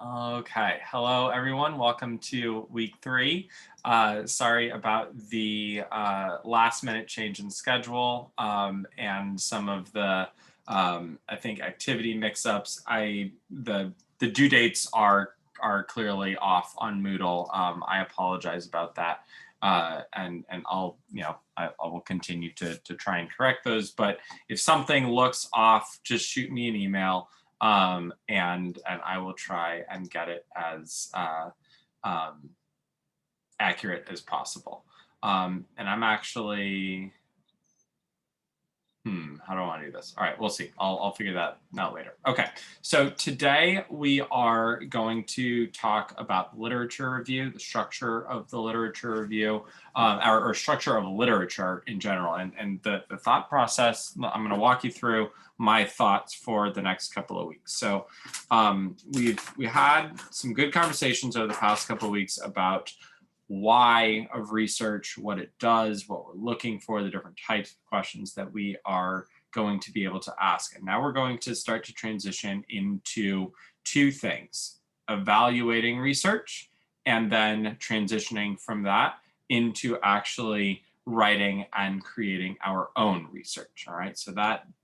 Okay, hello everyone. Welcome to week 3. Sorry about the last minute change in schedule and some of the I think activity mix-ups. The due dates are clearly off on Moodle. I apologize about that. And I'll I will continue to try and correct those. But if something looks off, just shoot me an email, and I will try and get it as um, accurate as possible. And I'm actually, how do I want to do this? All right, we'll see. I'll figure that out later. Okay, so today we are going to talk about literature review, the structure of the literature review, or structure of literature in general, and the thought process. I'm going to walk you through my thoughts for the next couple of weeks. So we had some good conversations over the past couple of weeks about why of research, what it does, what we're looking for, the different types of questions that we are going to be able to ask. And now we're going to start to transition into two things: evaluating research, and then transitioning from that into actually writing and creating our own research. All right, so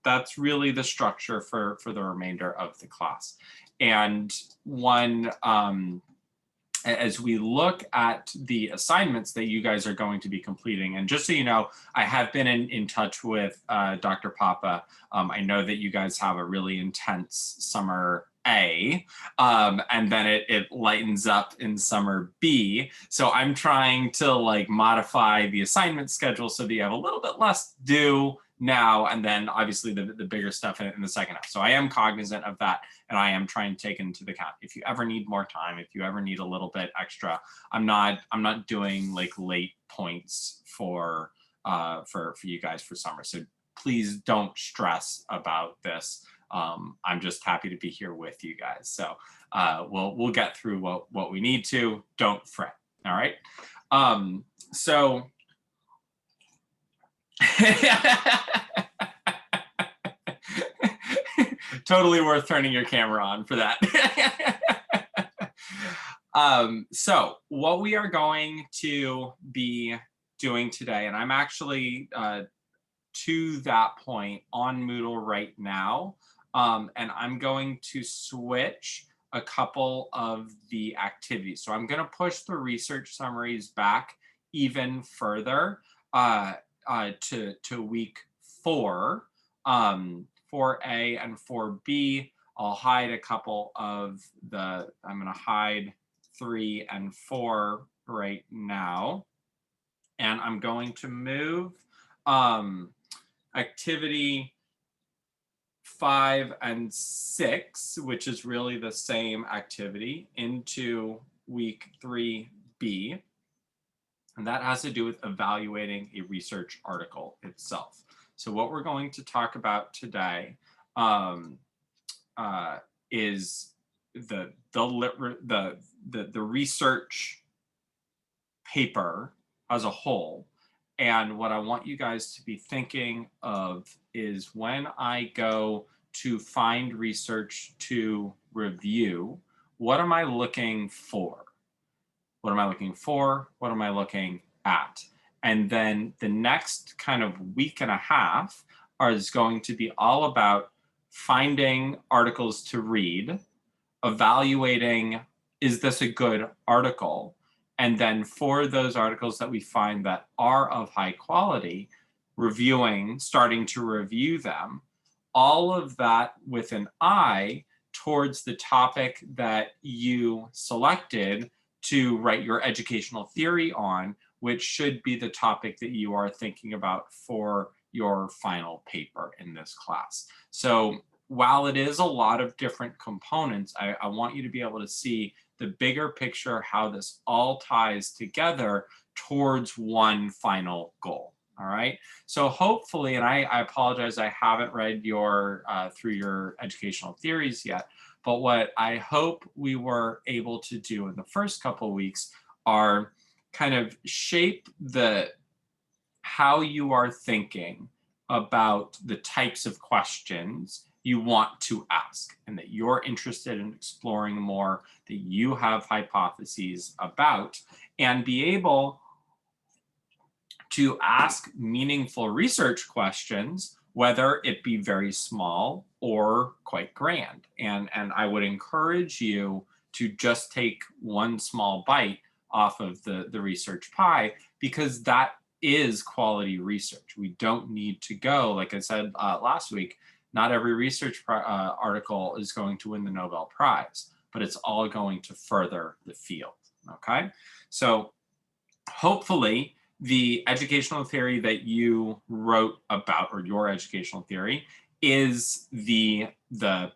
that's really the structure for the remainder of the class. And one as we look at the assignments that you guys are going to be completing, and just so you know, I have been in touch with Dr. Papa. I know that you guys have a really intense summer A, and then it lightens up in summer B. So I'm trying to like modify the assignment schedule so that you have a little bit less due now, and then obviously the bigger stuff in the second half. So I am cognizant of that, and I am trying to take into account. If you ever need more time, if you ever need a little bit extra, I'm not doing like late points for you guys for summer. So please don't stress about this. I'm just happy to be here with you guys. So we'll get through what we need to. Don't fret. All right. So totally worth turning your camera on for that. So what we are going to be doing today, and I'm actually to that point on Moodle right now, and I'm going to switch a couple of the activities. So I'm going to push the research summaries back even further to week 4, 4A and 4B. I'll hide a couple of I'm going to hide 3 and 4 right now. And I'm going to move activity 5 and 6, which is really the same activity, into week 3B. And that has to do with evaluating a research article itself. So what we're going to talk about today is the research paper as a whole. And what I want you guys to be thinking of is, when I go to find research to review, what am I looking for? What am I looking for? What am I looking at? And then the next kind of week and a half is going to be all about finding articles to read, evaluating, is this a good article? And then for those articles that we find that are of high quality, starting to review them, all of that with an eye towards the topic that you selected to write your educational theory on, which should be the topic that you are thinking about for your final paper in this class. So while it is a lot of different components, I want you to be able to see the bigger picture, how this all ties together towards one final goal. All right. So hopefully, and I apologize, I haven't read your through your educational theories yet, but what I hope we were able to do in the first couple of weeks are kind of shape how you are thinking about the types of questions you want to ask and that you're interested in exploring more, that you have hypotheses about, and be able to ask meaningful research questions, whether it be very small or quite grand. And I would encourage you to just take one small bite off of the research pie, because that is quality research. We don't need to go, like I said last week, not every research article is going to win the Nobel Prize, but it's all going to further the field, okay? So hopefully the educational theory that you wrote about, or your educational theory, is the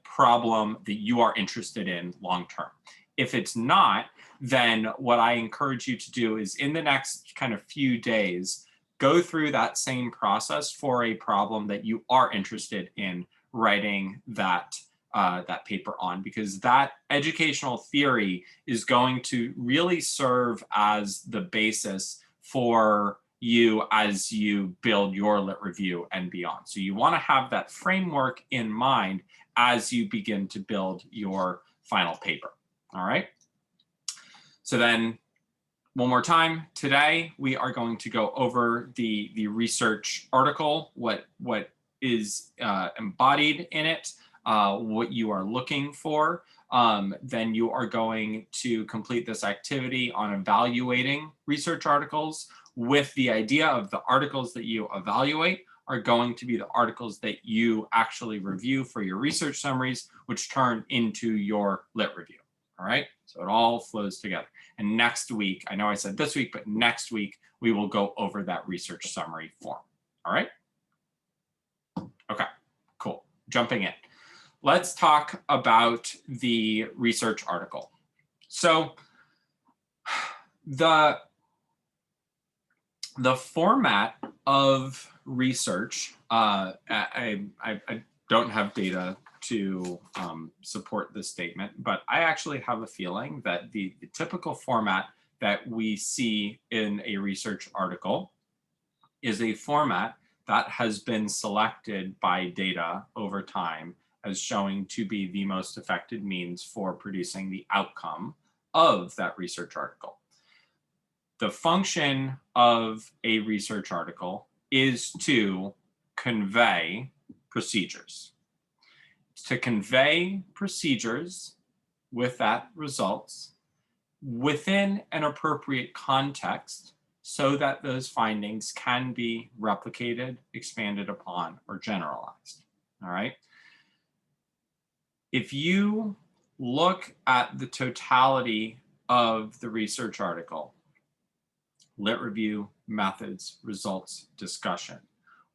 problem that you are interested in long term. If it's not, then what I encourage you to do is in the next kind of few days, go through that same process for a problem that you are interested in writing that paper on, because that educational theory is going to really serve as the basis for you as you build your lit review and beyond. So you want to have that framework in mind as you begin to build your final paper. All right. So then one more time, today we are going to go over the research article, what is embodied in it, what you are looking for. Then you are going to complete this activity on evaluating research articles, with the idea of the articles that you evaluate are going to be the articles that you actually review for your research summaries, which turn into your lit review. All right, so it all flows together. And next week, I know I said this week, but next week we will go over that research summary form. All right. Okay, cool. Jumping in. Let's talk about the research article. So the format of research, I don't have data to support this statement, but I actually have a feeling that the typical format that we see in a research article is a format that has been selected by data over time as showing to be the most effective means for producing the outcome of that research article. The function of a research article is to convey procedures. To convey procedures with that results within an appropriate context so that those findings can be replicated, expanded upon, or generalized. All right. If you look at the totality of the research article, lit review, methods, results, discussion,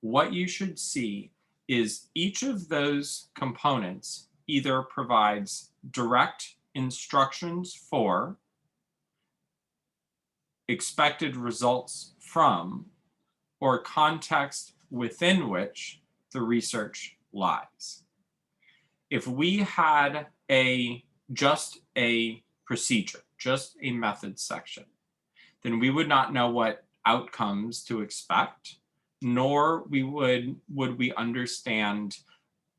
what you should see is each of those components either provides direct instructions for, expected results from, or context within which the research lies. If we had just a procedure, just a method section, then we would not know what outcomes to expect, nor would we understand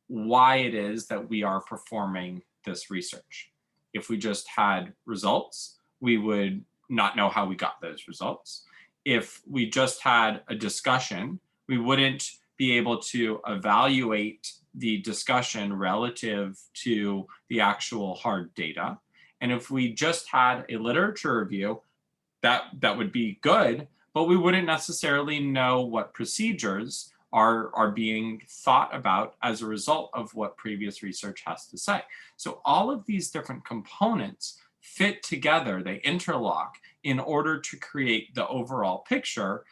why it is that we are performing this research. If we just had results, we would not know how we got those results. If we just had a discussion, we wouldn't be able to evaluate the discussion relative to the actual hard data. And if we just had a literature review, that would be good, but we wouldn't necessarily know what procedures are being thought about as a result of what previous research has to say. So all of these different components fit together, they interlock in order to create the overall picture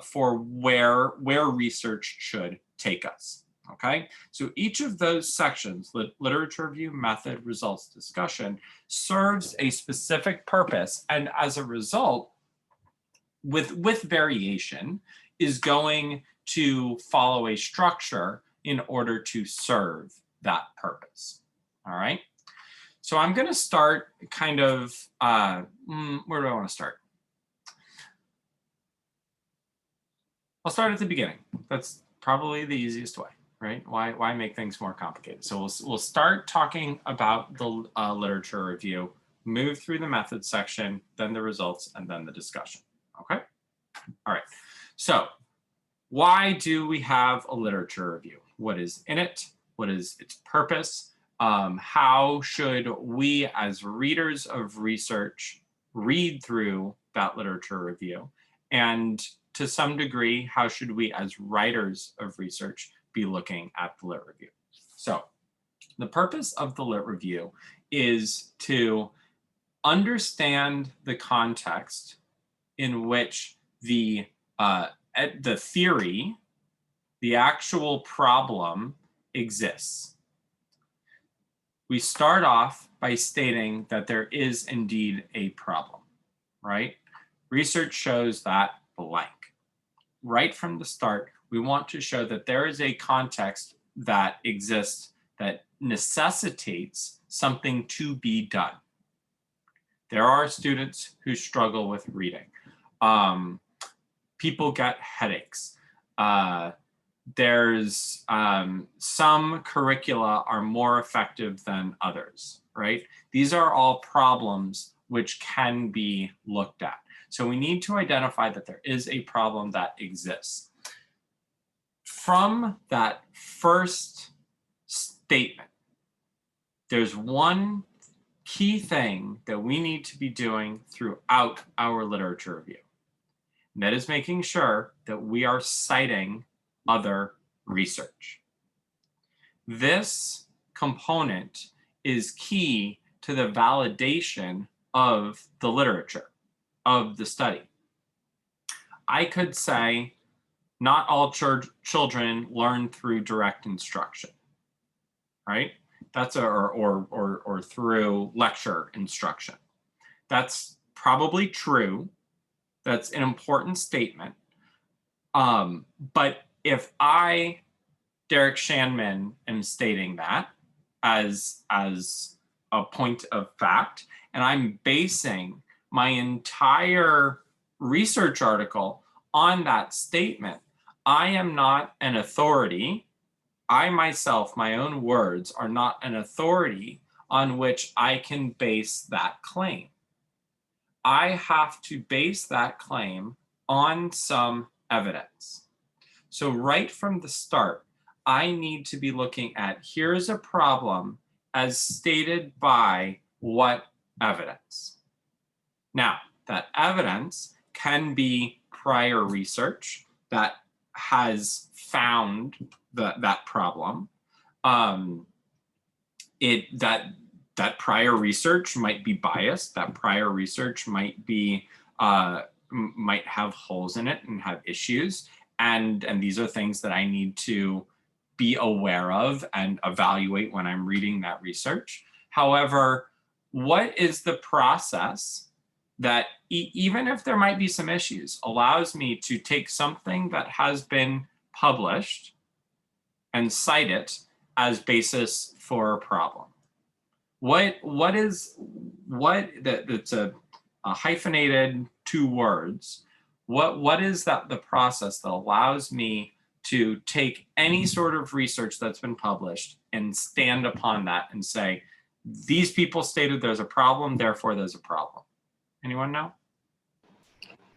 for where research should take us. Okay, so each of those sections, literature review, method, results, discussion, serves a specific purpose, and as a result, with variation, is going to follow a structure in order to serve that purpose. All right, so I'm going to start kind of, where do I want to start? I'll start at the beginning. That's probably the easiest way. right? Why make things more complicated? So we'll start talking about the literature review, move through the methods section, then the results, and then the discussion. Okay. All right. So why do we have a literature review? What is in it? What is its purpose? How should we as readers of research read through that literature review? And to some degree, how should we as writers of research be looking at the lit review? So the purpose of the lit review is to understand the context in which the theory, the actual problem exists. We start off by stating that there is indeed a problem, right? Research shows that blank. Right from the start, we want to show that there is a context that exists that necessitates something to be done. There are students who struggle with reading. People get headaches. There's some curricula are more effective than others, right? These are all problems which can be looked at. So we need to identify that there is a problem that exists. From that first statement, there's one key thing that we need to be doing throughout our literature review. And that is making sure that we are citing other research. This component is key to the validation of the literature, of the study. I could say not all children learn through direct instruction, right? That's or through lecture instruction. That's probably true. That's an important statement. But if I, Derek Shanman, am stating that as a point of fact, and I'm basing my entire research article on that statement, I am not an authority. I myself, my own words, are not an authority on which I can base that claim. I have to base that claim on some evidence. So right from the start, I need to be looking at, here's a problem as stated by what evidence. Now, that evidence can be prior research that has found that problem. That prior research might be biased. That prior research might be might have holes in it and have issues. And these are things that I need to be aware of and evaluate when I'm reading that research. However, what is the process that, even if there might be some issues, allows me to take something that has been published and cite it as basis for a problem? That's a hyphenated 2 words. What is that the process that allows me to take any sort of research that's been published and stand upon that and say, these people stated there's a problem, therefore there's a problem? Anyone know?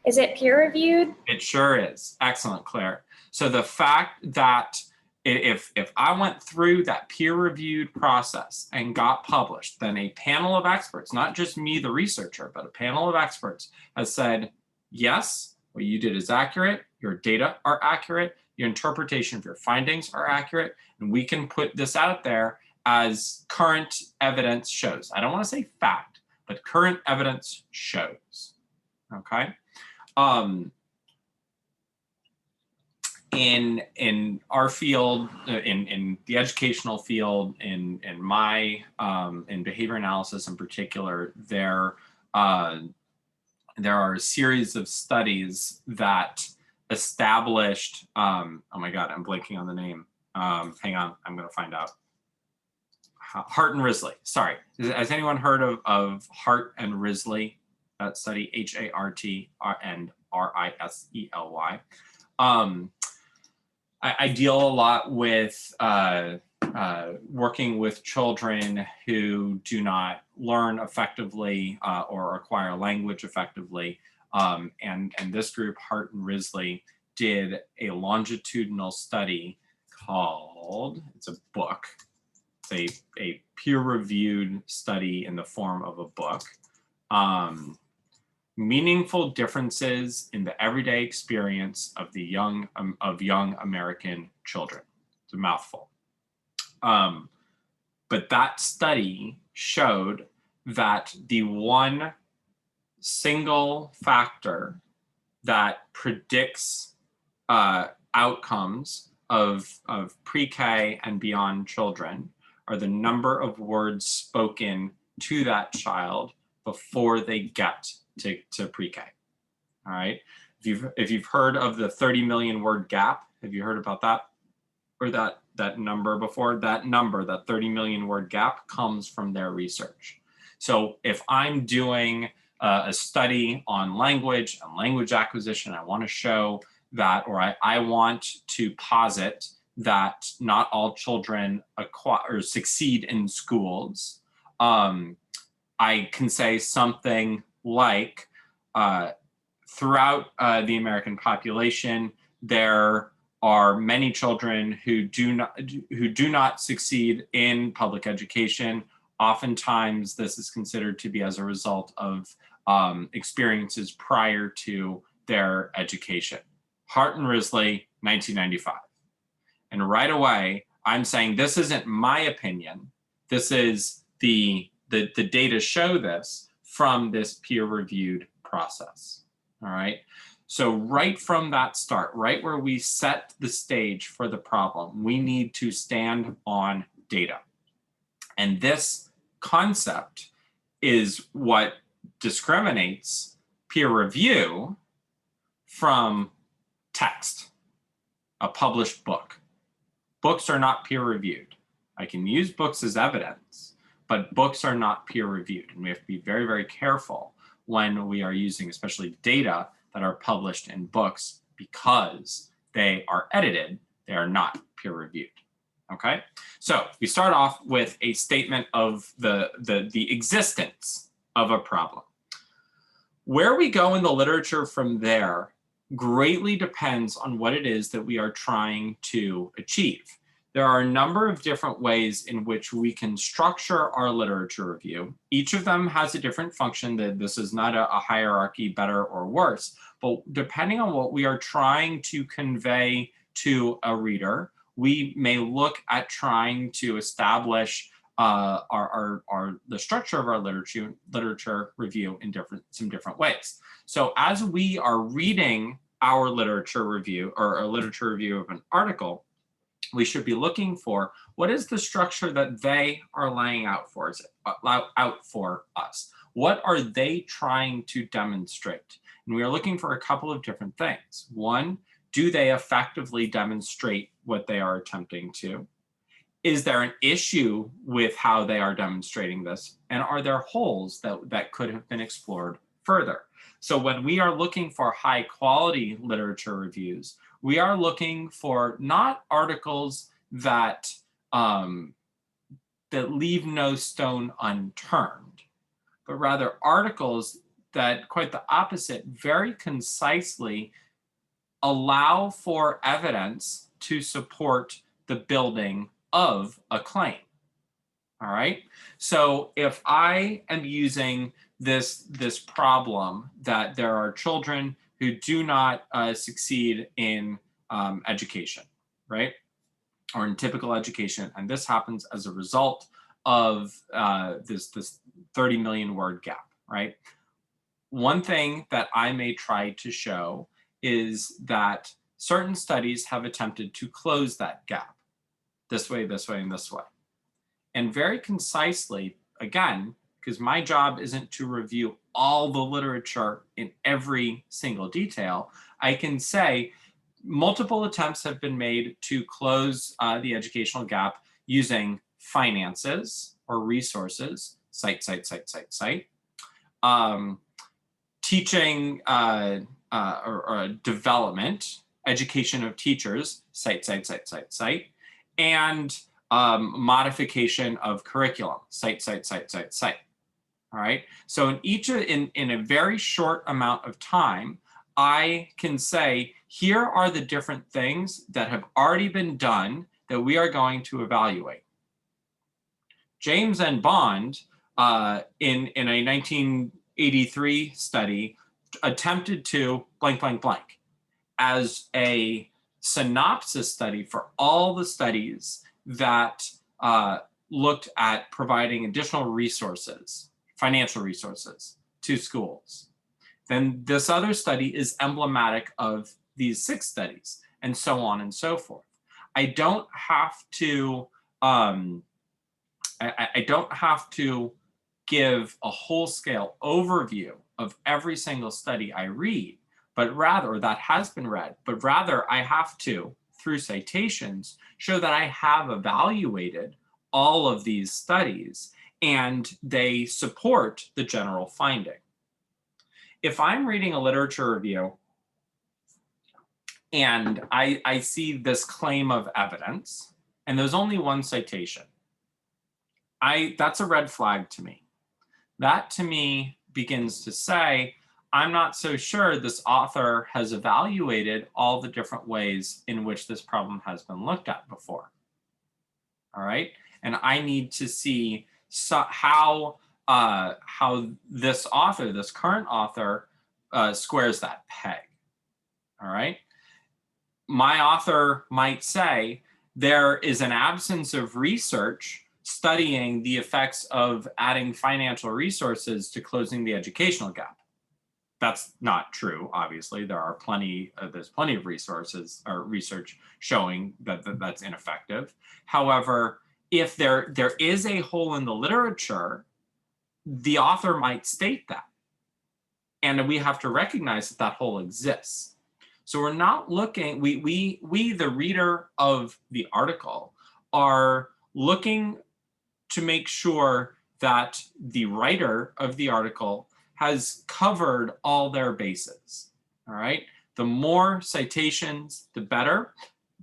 Is it peer reviewed? It sure is. Excellent, Claire. So the fact that if I went through that peer-reviewed process and got published, then a panel of experts, not just me, the researcher, but a panel of experts has said, yes, what you did is accurate, your data are accurate, your interpretation of your findings are accurate, and we can put this out there as current evidence shows. I don't want to say fact, but current evidence shows, okay? In our field, in the educational field, in my in behavior analysis in particular, there are a series of studies that established. Oh my God, I'm blanking on the name. Hang on, I'm going to find out. Hart and Risley. Sorry, has anyone heard of Hart and Risley? That study, H-A-R-T and R-I-S-E-L-Y. I deal a lot with working with children who do not learn effectively or acquire language effectively. And this group, Hart and Risley, did a longitudinal study called, it's a book, it's a peer-reviewed study in the form of a book. Meaningful differences in the everyday experience of the young American children. It's a mouthful. But that study showed that the one single factor that predicts outcomes of pre-K and beyond children are the number of words spoken to that child before they get to pre-K. All right. If you've heard of the 30 million word gap, have you heard about that? Or that number before? That number, that 30 million word gap, comes from their research. So if I'm doing a study on language and language acquisition, I want to show that, or I want to posit that not all children succeed in schools, I can say something like, throughout the American population, there are many children who do not succeed in public education. Oftentimes, this is considered to be as a result of experiences prior to their education. Hart and Risley, 1995. And right away, I'm saying this isn't my opinion. This is the data show this from this peer-reviewed process. All right. So right from that start, right where we set the stage for the problem, we need to stand on data. And this concept is what discriminates peer review from text, a published book. Books are not peer reviewed. I can use books as evidence, but books are not peer reviewed. And we have to be very, very careful when we are using especially data that are published in books, because they are edited, they are not peer reviewed. Okay, so we start off with a statement of the existence of a problem. Where we go in the literature from there greatly depends on what it is that we are trying to achieve. There are a number of different ways in which we can structure our literature review. Each of them has a different function. That this is not a hierarchy, better or worse, but depending on what we are trying to convey to a reader, we may look at trying to establish the structure of our literature review in some different ways. So as we are reading our literature review, or a literature review of an article, we should be looking for what is the structure that they are laying out for us. What are they trying to demonstrate? And we are looking for a couple of different things. One, do they effectively demonstrate what they are attempting to? Is there an issue with how they are demonstrating this? And are there holes that could have been explored further? So when we are looking for high quality literature reviews, we are looking for not articles that leave no stone unturned, but rather articles that, quite the opposite, very concisely allow for evidence to support the building of a claim. All right. So if I am using this problem that there are children who do not succeed in education, right? Or in typical education, and this happens as a result of this 30 million word gap, right? One thing that I may try to show is that certain studies have attempted to close that gap this way, this way, and this way. And very concisely, again, because my job isn't to review all the literature in every single detail, I can say multiple attempts have been made to close the educational gap using finances or resources, cite, teaching or development, education of teachers, cite, cite, cite, cite, cite, and modification of curriculum, cite, cite, cite, cite, cite. All right. So in a very short amount of time, I can say, here are the different things that have already been done that we are going to evaluate. James and Bond, in a 1983 study, attempted to blank, blank, blank as a synopsis study for all the studies that looked at providing additional resources, financial resources to schools. Then this other study is emblematic of these 6 studies, and so on and so forth. I don't have to I don't have to give a whole-scale overview of every single study I read, but rather, or that has been read, but rather I have to, through citations, show that I have evaluated all of these studies and they support the general finding. If I'm reading a literature review and I see this claim of evidence and there's only one citation, that's a red flag to me. That to me begins to say, I'm not so sure this author has evaluated all the different ways in which this problem has been looked at before. All right, and I need to see how this author, this current author, squares that peg. All right, my author might say there is an absence of research studying the effects of adding financial resources to closing the educational gap. That's not true, obviously. There's plenty of resources or research showing that that's ineffective. However, if there is a hole in the literature, the author might state that. And we have to recognize that hole exists. So we're not looking, we the reader of the article are looking to make sure that the writer of the article has covered all their bases. All right. The more citations, the better.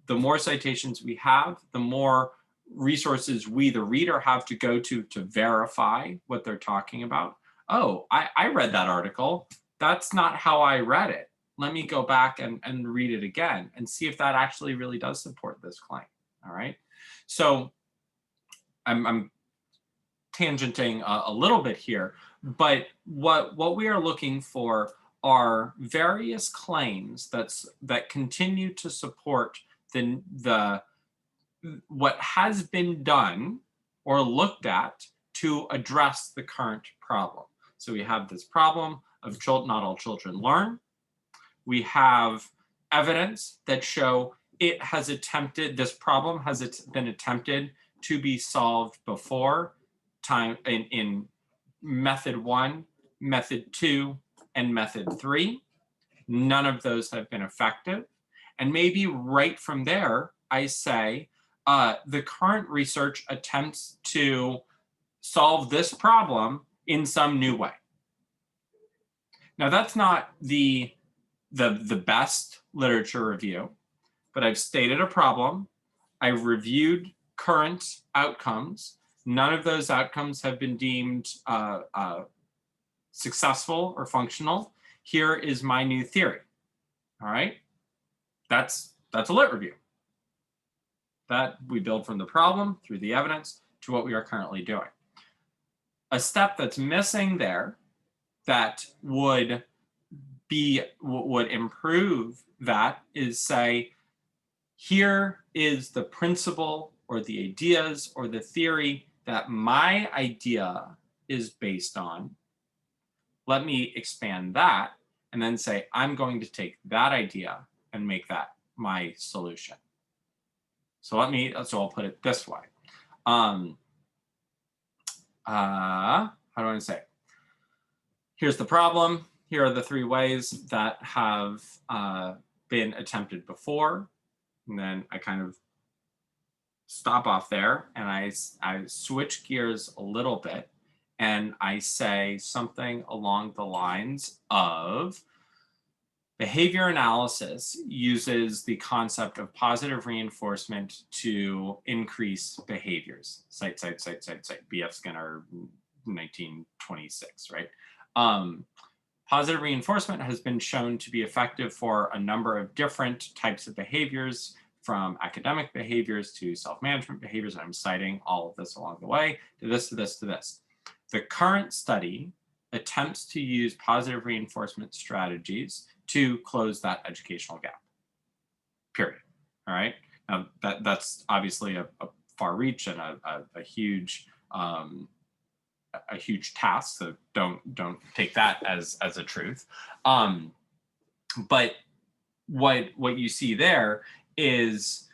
The more citations we have, the more resources we, the reader, have to go to verify what they're talking about. Oh, I read that article. That's not how I read it. Let me go back and read it again and see if that actually really does support this claim. All right. So I'm tangenting a little bit here, but what we are looking for are various claims that continue to support the what has been done or looked at to address the current problem. So we have this problem of not all children learn. We have evidence that show this problem has been attempted to be solved before, in method 1, method 2, and method 3. None of those have been effective. And maybe right from there, I say, the current research attempts to solve this problem in some new way. Now, that's not the best literature review, but I've stated a problem. I've reviewed current outcomes. None of those outcomes have been deemed successful or functional. Here is my new theory. All right, that's a lit review. That we build from the problem through the evidence to what we are currently doing. A step that's missing there that would improve that is say, here is the principle or the ideas or the theory that my idea is based on. Let me expand that and then say, I'm going to take that idea and make that my solution. So I'll put it this way. How do I want to say it? Here's the problem. Here are the 3 ways that have been attempted before. And then I kind of stop off there and I switch gears a little bit and I say something along the lines of, Behavior analysis uses the concept of positive reinforcement to increase behaviors. Cite, cite, cite, cite, cite. B.F. Skinner, 1926, right? Positive reinforcement has been shown to be effective for a number of different types of behaviors, from academic behaviors to self-management behaviors. And I'm citing all of this along the way, to this, to this, to this. The current study attempts to use positive reinforcement strategies to close that educational gap, period. All right. Now that's obviously a far reach and a huge task. So don't take that as a truth. But what you see there is,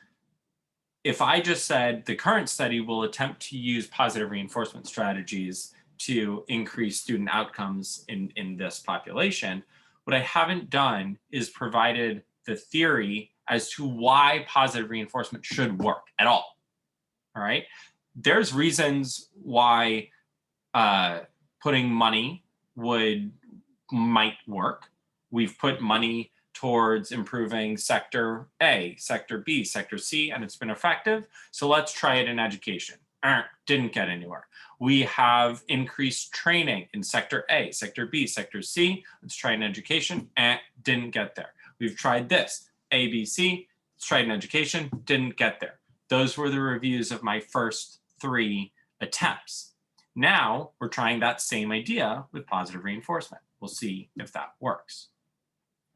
if I just said the current study will attempt to use positive reinforcement strategies to increase student outcomes in this population, what I haven't done is provided the theory as to why positive reinforcement should work at all. All right. There's reasons why putting money might work. We've put money towards improving sector A, sector B, sector C, and it's been effective. So let's try it in education. Didn't get anywhere. We have increased training in sector A, sector B, sector C. Let's try in education. Didn't get there. We've tried this, A, B, C. Let's try it in education. Didn't get there. Those were the reviews of my first 3 attempts. Now we're trying that same idea with positive reinforcement. We'll see if that works.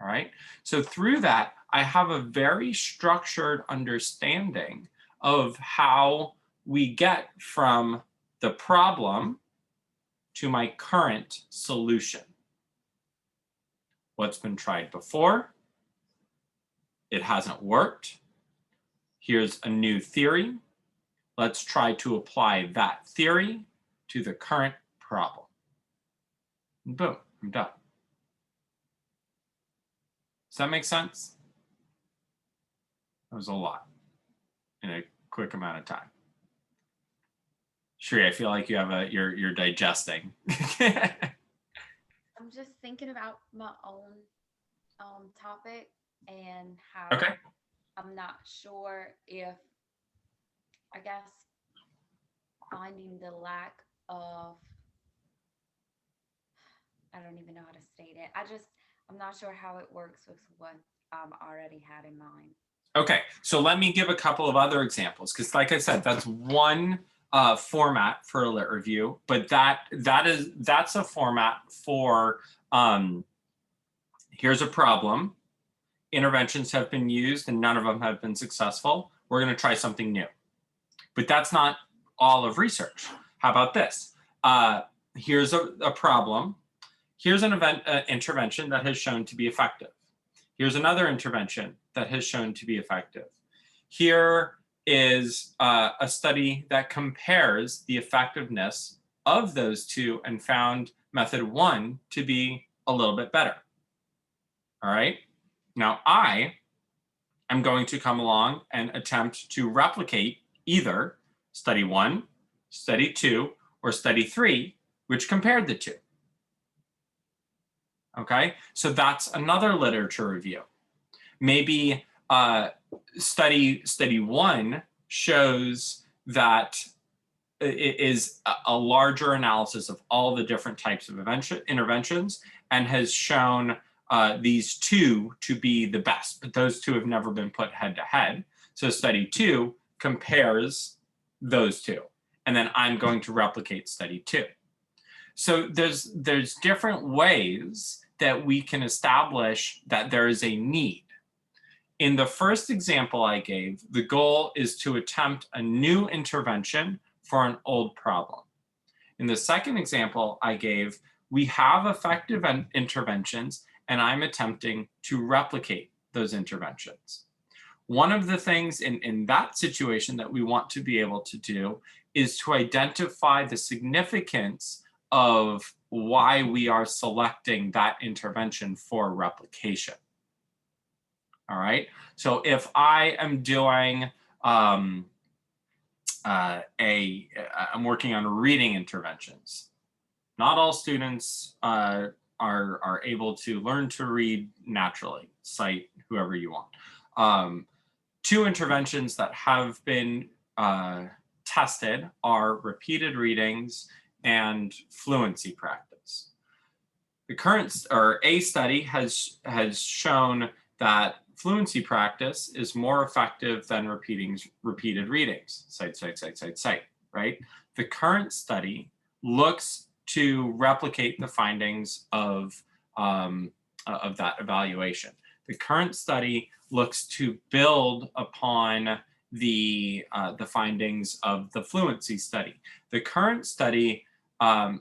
All right. So through that, I have a very structured understanding of how we get from the problem to my current solution. What's been tried before? It hasn't worked. Here's a new theory. Let's try to apply that theory to the current problem. And boom, I'm done. Does that make sense? That was a lot in a quick amount of time. Shri, I feel like you have you're digesting. I'm just thinking about my own topic and how Okay. I'm not sure if, I guess, finding the lack of, I don't even know how to state it. I'm not sure how it works with what I've already had in mind. Okay, so let me give a couple of other examples, because like I said, that's one format for a lit review, but that's a format for here's a problem, interventions have been used and none of them have been successful. We're going to try something new. But that's not all of research. How about this? Here's a problem. Here's an intervention that has shown to be effective. Here's another intervention that has shown to be effective. Here is a study that compares the effectiveness of those two and found method 1 to be a little bit better. All right. Now I am going to come along and attempt to replicate either study 1, study 2, or study 3, which compared the two. Okay, so that's another literature review. Maybe study 1 shows that it is a larger analysis of all the different types of interventions and has shown these two to be the best, but those two have never been put head to head. So study 2 compares those two, and then I'm going to replicate study 2. So there's different ways that we can establish that there is a need. In the first example I gave, the goal is to attempt a new intervention for an old problem. In the second example I gave, we have effective interventions and I'm attempting to replicate those interventions. One of the things in that situation that we want to be able to do is to identify the significance of why we are selecting that intervention for replication. All right, so if I am doing I'm working on reading interventions. Not all students are able to learn to read naturally. Cite whoever you want. Two interventions that have been tested are repeated readings and fluency practice. The current, or a study has shown that fluency practice is more effective than repeated readings. Cite, cite, cite, cite, cite, right? The current study looks to replicate the findings of that evaluation. The current study looks to build upon the findings of the fluency study. The current study, not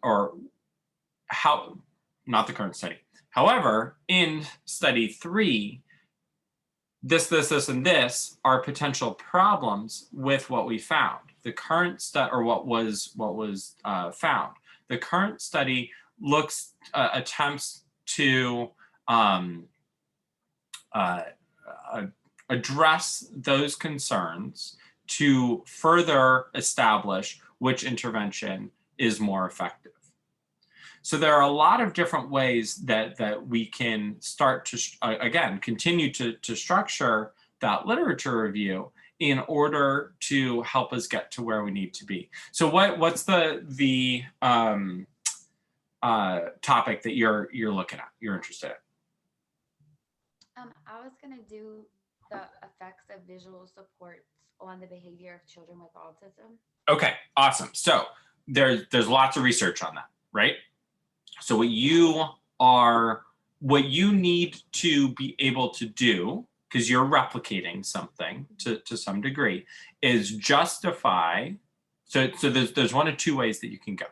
the current study. However, in study 3, this, and this are potential problems with what we found. The current study, or what was found. The current study attempts to address those concerns to further establish which intervention is more effective. So there are a lot of different ways that we can start to, again, continue to structure that literature review in order to help us get to where we need to be. So what's the topic that you're looking at, you're interested in? I was gonna do the effects of visual supports on the behavior of children with autism. Okay, awesome. So there's lots of research on that, right? So what you need to be able to do, because you're replicating something to some degree, is justify. So there's one of two ways that you can go.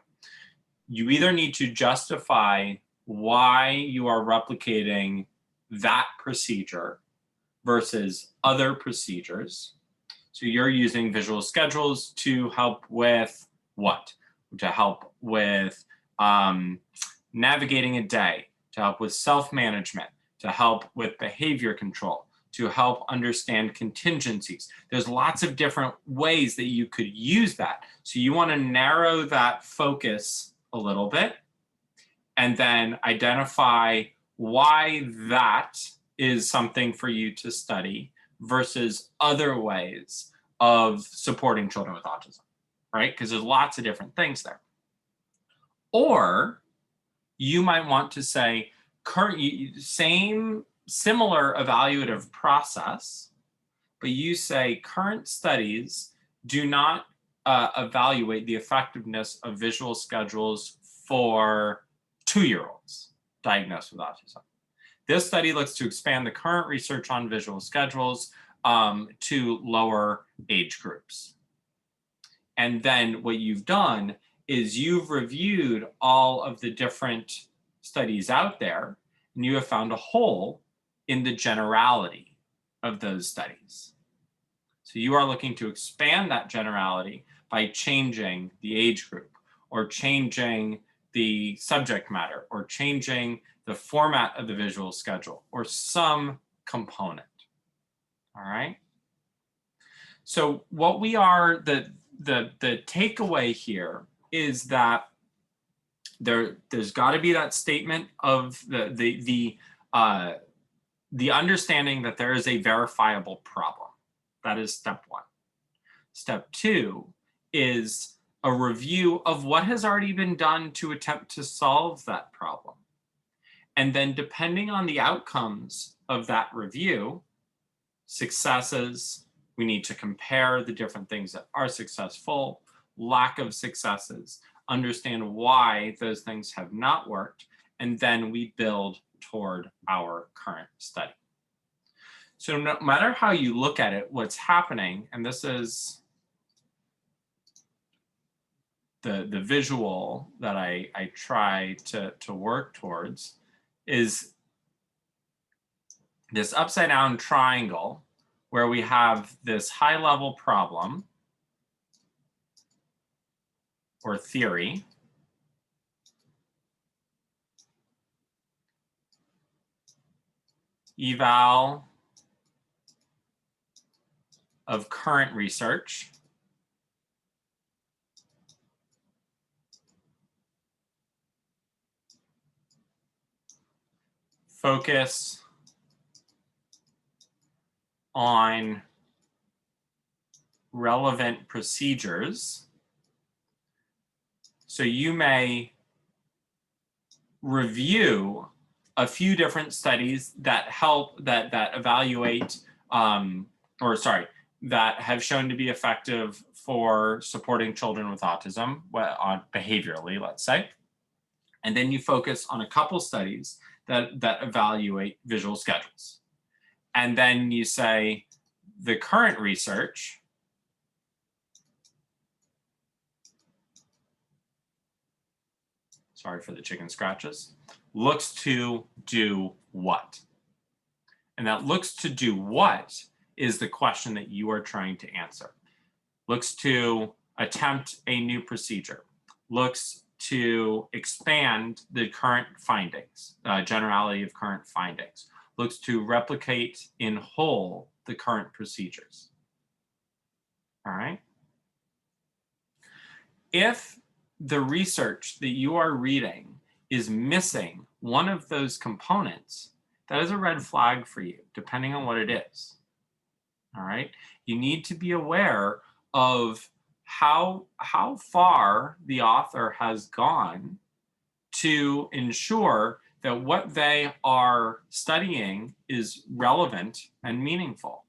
You either need to justify why you are replicating that procedure versus other procedures. So you're using visual schedules to help with what? To help with navigating a day, to help with self-management, to help with behavior control, to help understand contingencies. There's lots of different ways that you could use that. So you want to narrow that focus a little bit and then identify why that is something for you to study versus other ways of supporting children with autism, right? Because there's lots of different things there. Or you might want to say, similar evaluative process, but you say current studies do not evaluate the effectiveness of visual schedules for 2-year-olds diagnosed with autism. This study looks to expand the current research on visual schedules to lower age groups. And then what you've done is you've reviewed all of the different studies out there, and you have found a hole in the generality of those studies. So you are looking to expand that generality by changing the age group, or changing the subject matter, or changing the format of the visual schedule, or some component. All right. So what we are, the takeaway here is that there's got to be that statement of the understanding that there is a verifiable problem. That is step 1. Step 2 is a review of what has already been done to attempt to solve that problem. And then depending on the outcomes of that review, successes, we need to compare the different things that are successful, lack of successes, understand why those things have not worked, and then we build toward our current study. So no matter how you look at it, what's happening, and this is the visual that I try to work towards, is this upside down triangle where we have this high level problem or theory, eval of current research, focus on relevant procedures. So you may review a few different studies that help, that evaluate, that have shown to be effective for supporting children with autism, behaviorally, let's say. And then you focus on a couple studies that evaluate visual schedules. And then you say the current research sorry for the chicken scratches, looks to do what? And that looks to do what is the question that you are trying to answer. Looks to attempt a new procedure, looks to expand the current findings, generality of current findings, looks to replicate in whole the current procedures. All right. If the research that you are reading is missing one of those components, that is a red flag for you, depending on what it is. All right. You need to be aware of how far the author has gone to ensure that what they are studying is relevant and meaningful.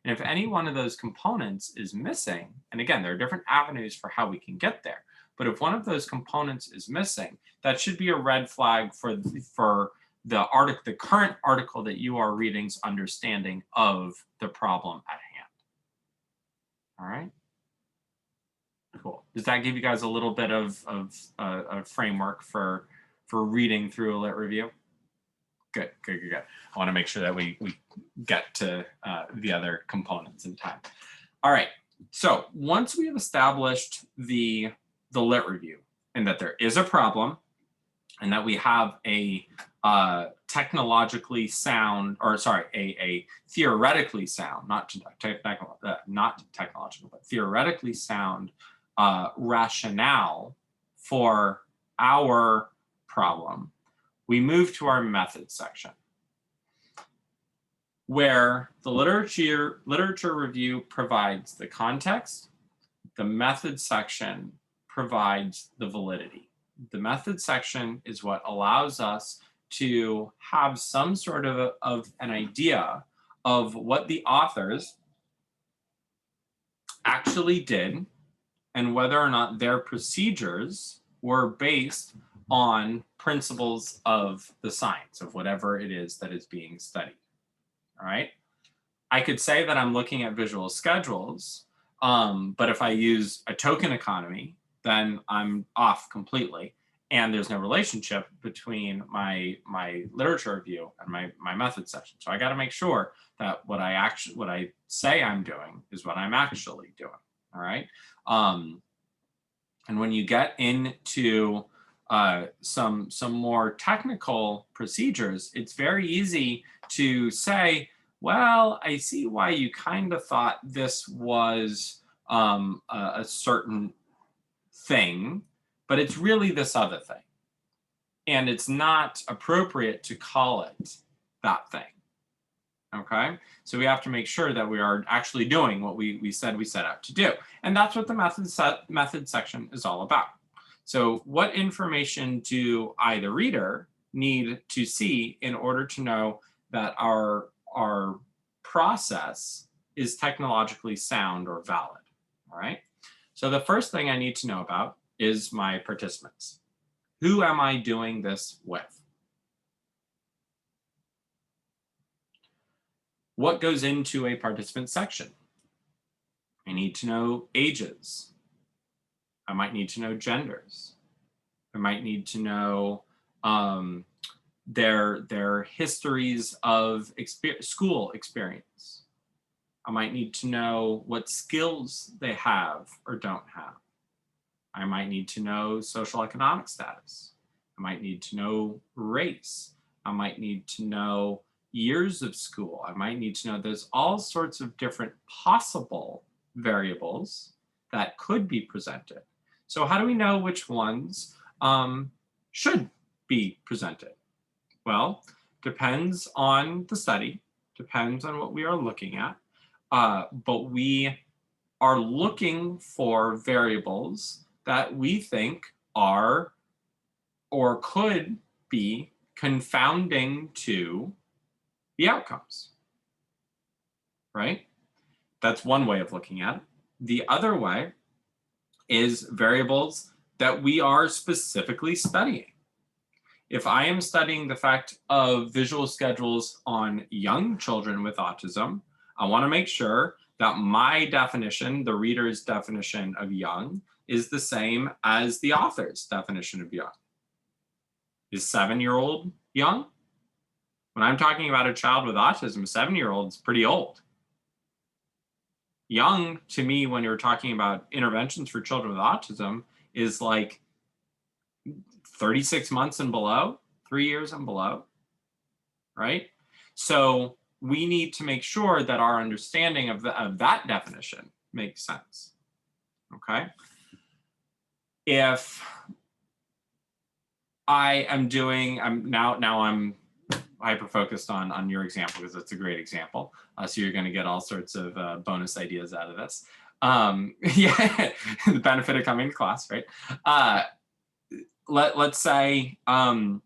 And if any one of those components is missing, and again, there are different avenues for how we can get there, but if one of those components is missing, that should be a red flag for the current article that you are reading's understanding of the problem at hand. All right. Cool. Does that give you guys a little bit of a framework for reading through a lit review? Good. I want to make sure that we get to the other components in time. All right. So once we have established the lit review and that there is a problem and that we have a technologically sound, or sorry, a theoretically sound, not technological, but theoretically sound rationale for our problem, we move to our methods section, where the literature review provides the context, the methods section provides the validity. The methods section is what allows us to have some sort of an idea of what the authors actually did and whether or not their procedures were based on principles of the science of whatever it is that is being studied. All right. I could say that I'm looking at visual schedules, but if I use a token economy, then I'm off completely. And there's no relationship between my literature review and my method section. So I got to make sure that what I say I'm doing is what I'm actually doing. All right. And when you get into some more technical procedures, it's very easy to say, well, I see why you kind of thought this was a certain thing, but it's really this other thing. And it's not appropriate to call it that thing. Okay, so we have to make sure that we are actually doing what we said we set out to do. And that's what the method section is all about. So what information do I, the reader, need to see in order to know that our process is technologically sound or valid? All right, so the first thing I need to know about is my participants. Who am I doing this with? What goes into a participant section? I need to know ages. I might need to know genders. I might need to know their histories of school experience. I might need to know what skills they have or don't have. I might need to know social economic status. I might need to know race. I might need to know years of school. I might need to know there's all sorts of different possible variables that could be presented. So how do we know which ones should be presented? Well, depends on the study, depends on what we are looking at, but we are looking for variables that we think are or could be confounding to the outcomes, right? That's one way of looking at it. The other way is variables that we are specifically studying. If I am studying the fact of visual schedules on young children with autism, I want to make sure that my definition, the reader's definition of young, is the same as the author's definition of young. Is 7-year-old young? When I'm talking about a child with autism, 7-year-old is pretty old. Young, to me, when you're talking about interventions for children with autism, is like 36 months and below, 3 years and below, right? So we need to make sure that our understanding of that definition makes sense, okay? If I am doing, I'm hyper-focused on your example because it's a great example. So you're gonna get all sorts of bonus ideas out of this. Yeah, the benefit of coming to class, right? Let's say I'm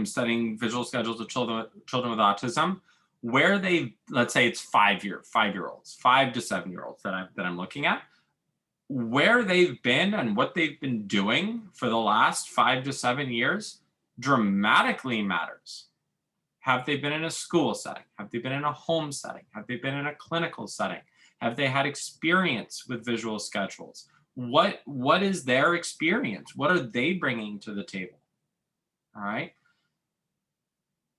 studying visual schedules of children with autism, where let's say it's 5-year-olds, 5 to 7-year-olds that I'm looking at, where they've been and what they've been doing for the last 5 to 7 years dramatically matters. Have they been in a school setting? Have they been in a home setting? Have they been in a clinical setting? Have they had experience with visual schedules? What is their experience? What are they bringing to the table? All right.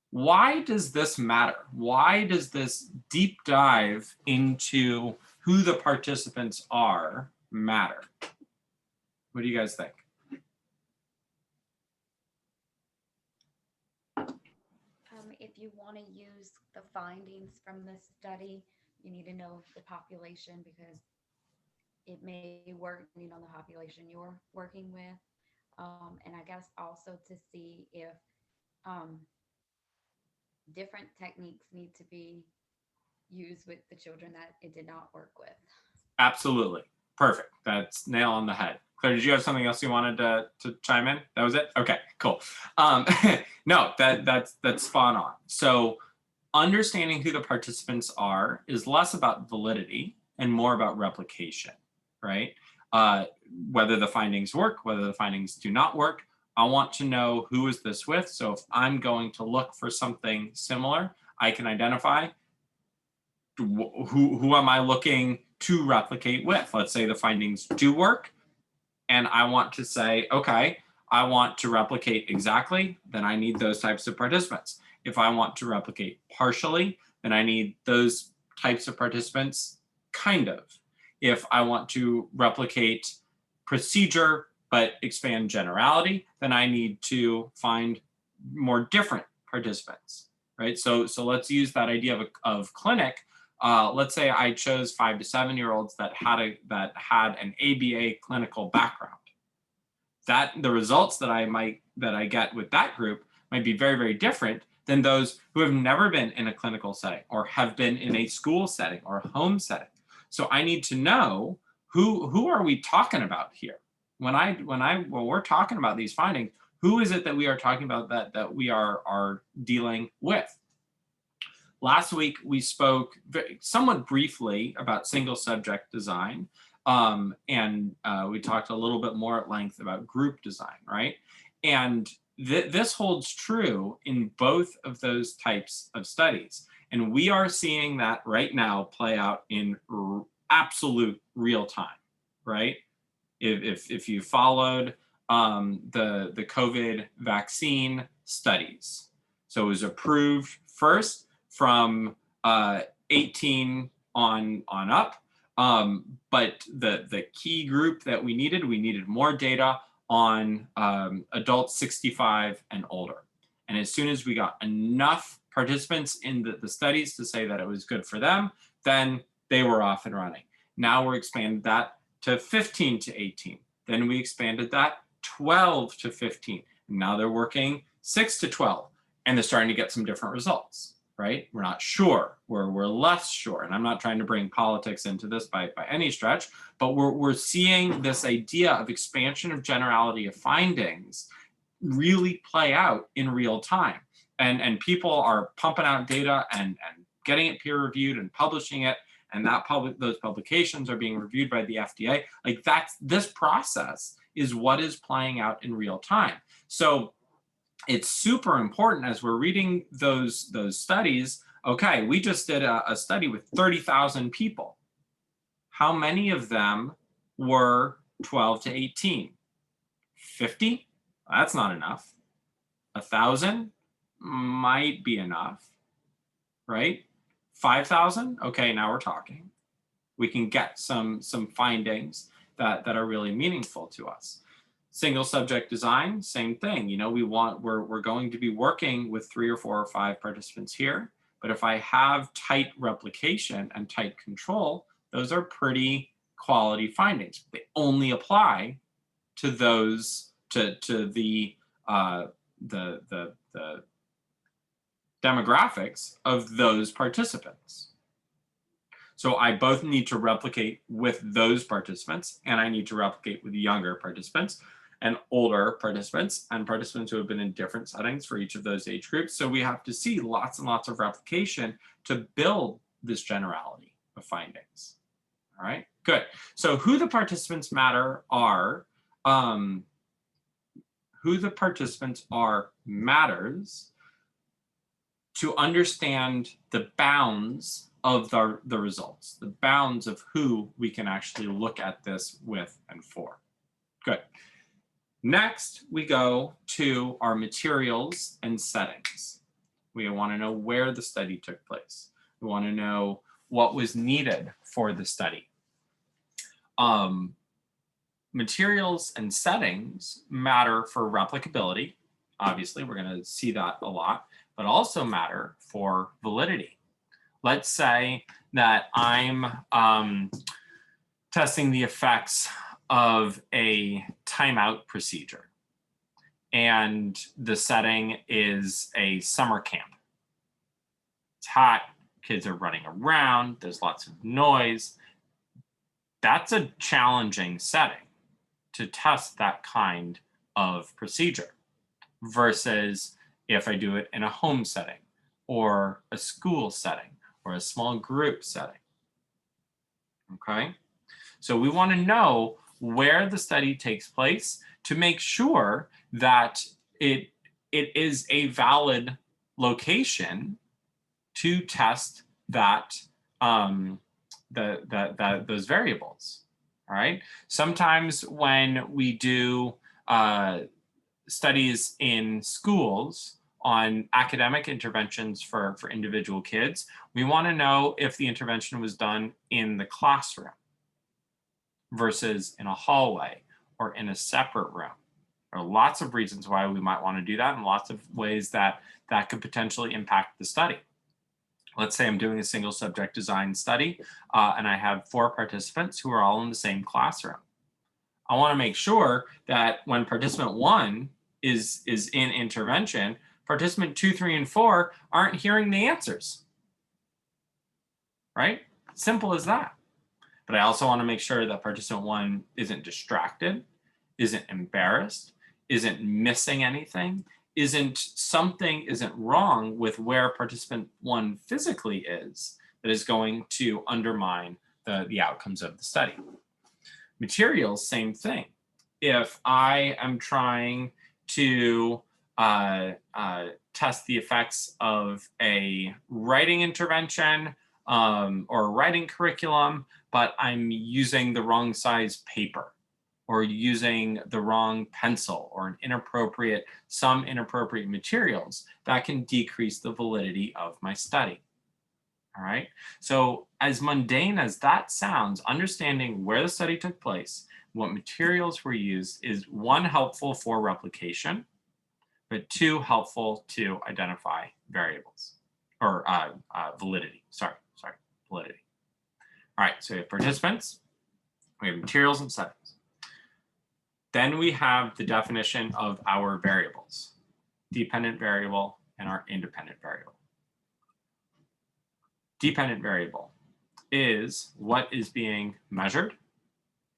Why does this matter? Why does this deep dive into who the participants are matter? What do you guys think? If you want to use the findings from this study, you need to know the population because it may work depending on the population you're working with. And I guess also to see if different techniques need to be used with the children that it did not work with. Absolutely. Perfect. That's nail on the head. Claire, did you have something else you wanted to chime in? That was it? Okay, cool. No, that's spot on. So understanding who the participants are is less about validity and more about replication, right? Whether the findings work, whether the findings do not work, I want to know who is this with. So if I'm going to look for something similar, I can identify who am I looking to replicate with. Let's say the findings do work, and I want to say, okay, I want to replicate exactly, then I need those types of participants. If I want to replicate partially, then I need those types of participants, kind of. If I want to replicate procedure but expand generality, then I need to find more different participants, right? So let's use that idea of clinic. Let's say I chose 5 to 7-year-olds that had an ABA clinical background. The results that I get with that group might be very, very different than those who have never been in a clinical setting or have been in a school setting or home setting. So I need to know who are we talking about here? When we're talking about these findings, who is it that we are talking about that we are dealing with? Last week, we spoke somewhat briefly about single subject design, and we talked a little bit more at length about group design, right? And this holds true in both of those types of studies. And we are seeing that right now play out in absolute real time, right? If you followed the COVID vaccine studies, so it was approved first from 18 on up. But the key group that we needed more data on adults 65 and older. And as soon as we got enough participants in the studies to say that it was good for them, then they were off and running. Now we're expanded that to 15 to 18. Then we expanded that 12 to 15. Now they're working 6 to 12. and they're starting to get some different results, right? We're not sure, we're less sure. And I'm not trying to bring politics into this by any stretch, but we're seeing this idea of expansion of generality of findings really play out in real time. And people are pumping out data and getting it peer reviewed and publishing it, and those publications are being reviewed by the FDA. Like this process is what is playing out in real time. So it's super important as we're reading those studies. Okay, we just did a study with 30,000 people. How many of them were 12 to 18? 50? That's not enough. 1,000 might be enough, right? 5,000? Okay, now we're talking. We can get some findings that are really meaningful to us. Single subject design, same thing. You know, we're going to be working with 3 or 4 or 5 participants here, but if I have tight replication and tight control, those are pretty quality findings. They only apply to those to the demographics of those participants. So I both need to replicate with those participants, and I need to replicate with younger participants and older participants and participants who have been in different settings for each of those age groups. So we have to see lots and lots of replication to build this generality of findings. All right, good. So who the participants matters to understand the bounds of the results, the bounds of who we can actually look at this with and for. Good. Next, we go to our materials and settings. We want to know where the study took place. We want to know what was needed for the study. Materials and settings matter for replicability. Obviously, we're going to see that a lot, but also matter for validity. Let's say that I'm testing the effects of a timeout procedure, and the setting is a summer camp. It's hot, kids are running around, there's lots of noise. That's a challenging setting to test that kind of procedure versus if I do it in a home setting or a school setting or a small group setting. Okay, so we want to know where the study takes place to make sure that it is a valid location to test that those variables. All right. Sometimes when we do studies in schools on academic interventions for individual kids, we want to know if the intervention was done in the classroom versus in a hallway or in a separate room. There are lots of reasons why we might want to do that and lots of ways that could potentially impact the study. Let's say I'm doing a single subject design study and I have 4 participants who are all in the same classroom. I want to make sure that when participant 1 is in intervention, participant 2, 3, and 4 aren't hearing the answers, right? Simple as that. But I also want to make sure that participant 1 isn't distracted, isn't embarrassed, isn't missing anything, something isn't wrong with where participant 1 physically is that is going to undermine the outcomes of the study. Materials, same thing. If I am trying to test the effects of a writing intervention or a writing curriculum, but I'm using the wrong size paper or using the wrong pencil or some inappropriate materials, that can decrease the validity of my study. All right. So as mundane as that sounds, understanding where the study took place, what materials were used is 1, helpful for replication, but 2, helpful to identify variables or validity. Sorry, validity. All right, so we have participants, we have materials and settings. Then we have the definition of our variables, dependent variable and our independent variable. Dependent variable is what is being measured.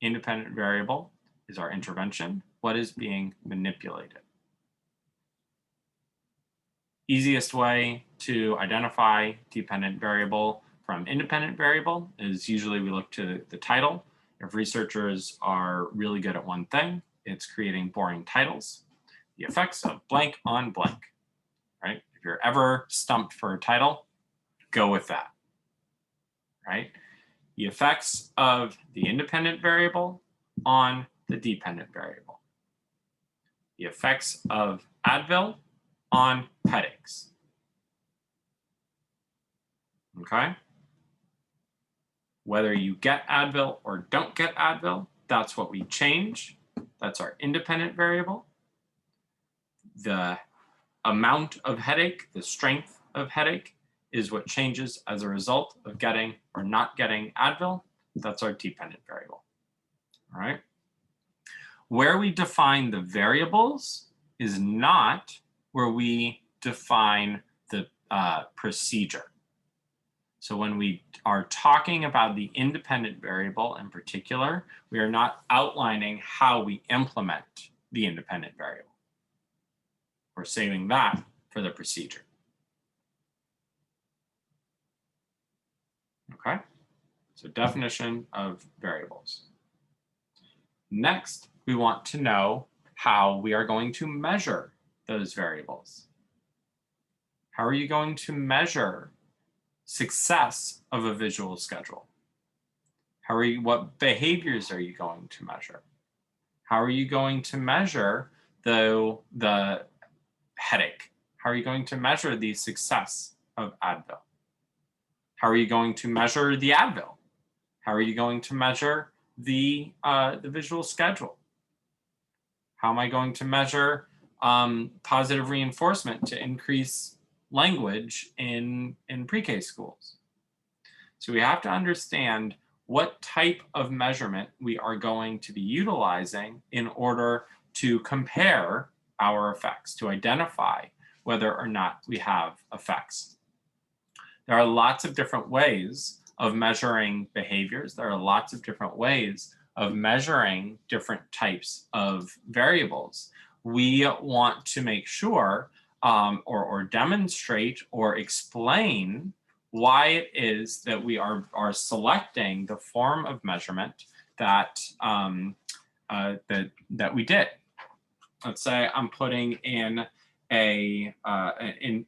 Independent variable is our intervention, what is being manipulated. Easiest way to identify dependent variable from independent variable is usually we look to the title. If researchers are really good at one thing, it's creating boring titles. The effects of blank on blank, right? If you're ever stumped for a title, go with that, right? The effects of the independent variable on the dependent variable. The effects of Advil on headaches. Okay? Whether you get Advil or don't get Advil, that's what we change. That's our independent variable. The amount of headache, the strength of headache, is what changes as a result of getting or not getting Advil. That's our dependent variable. All right? Where we define the variables is not where we define the procedure. So when we are talking about the independent variable in particular, we are not outlining how we implement the independent variable. We're saving that for the procedure. Okay, so definition of variables. Next, we want to know how we are going to measure those variables. How are you going to measure success of a visual schedule? What behaviors are you going to measure? How are you going to measure the headache? How are you going to measure the success of Advil? How are you going to measure the Advil? How are you going to measure the visual schedule? How am I going to measure positive reinforcement to increase language in pre-K schools? So we have to understand what type of measurement we are going to be utilizing in order to compare our effects, to identify whether or not we have effects. There are lots of different ways of measuring behaviors. There are lots of different ways of measuring different types of variables. We want to make sure or demonstrate or explain why it is that we are selecting the form of measurement that that we did. Let's say I'm putting in an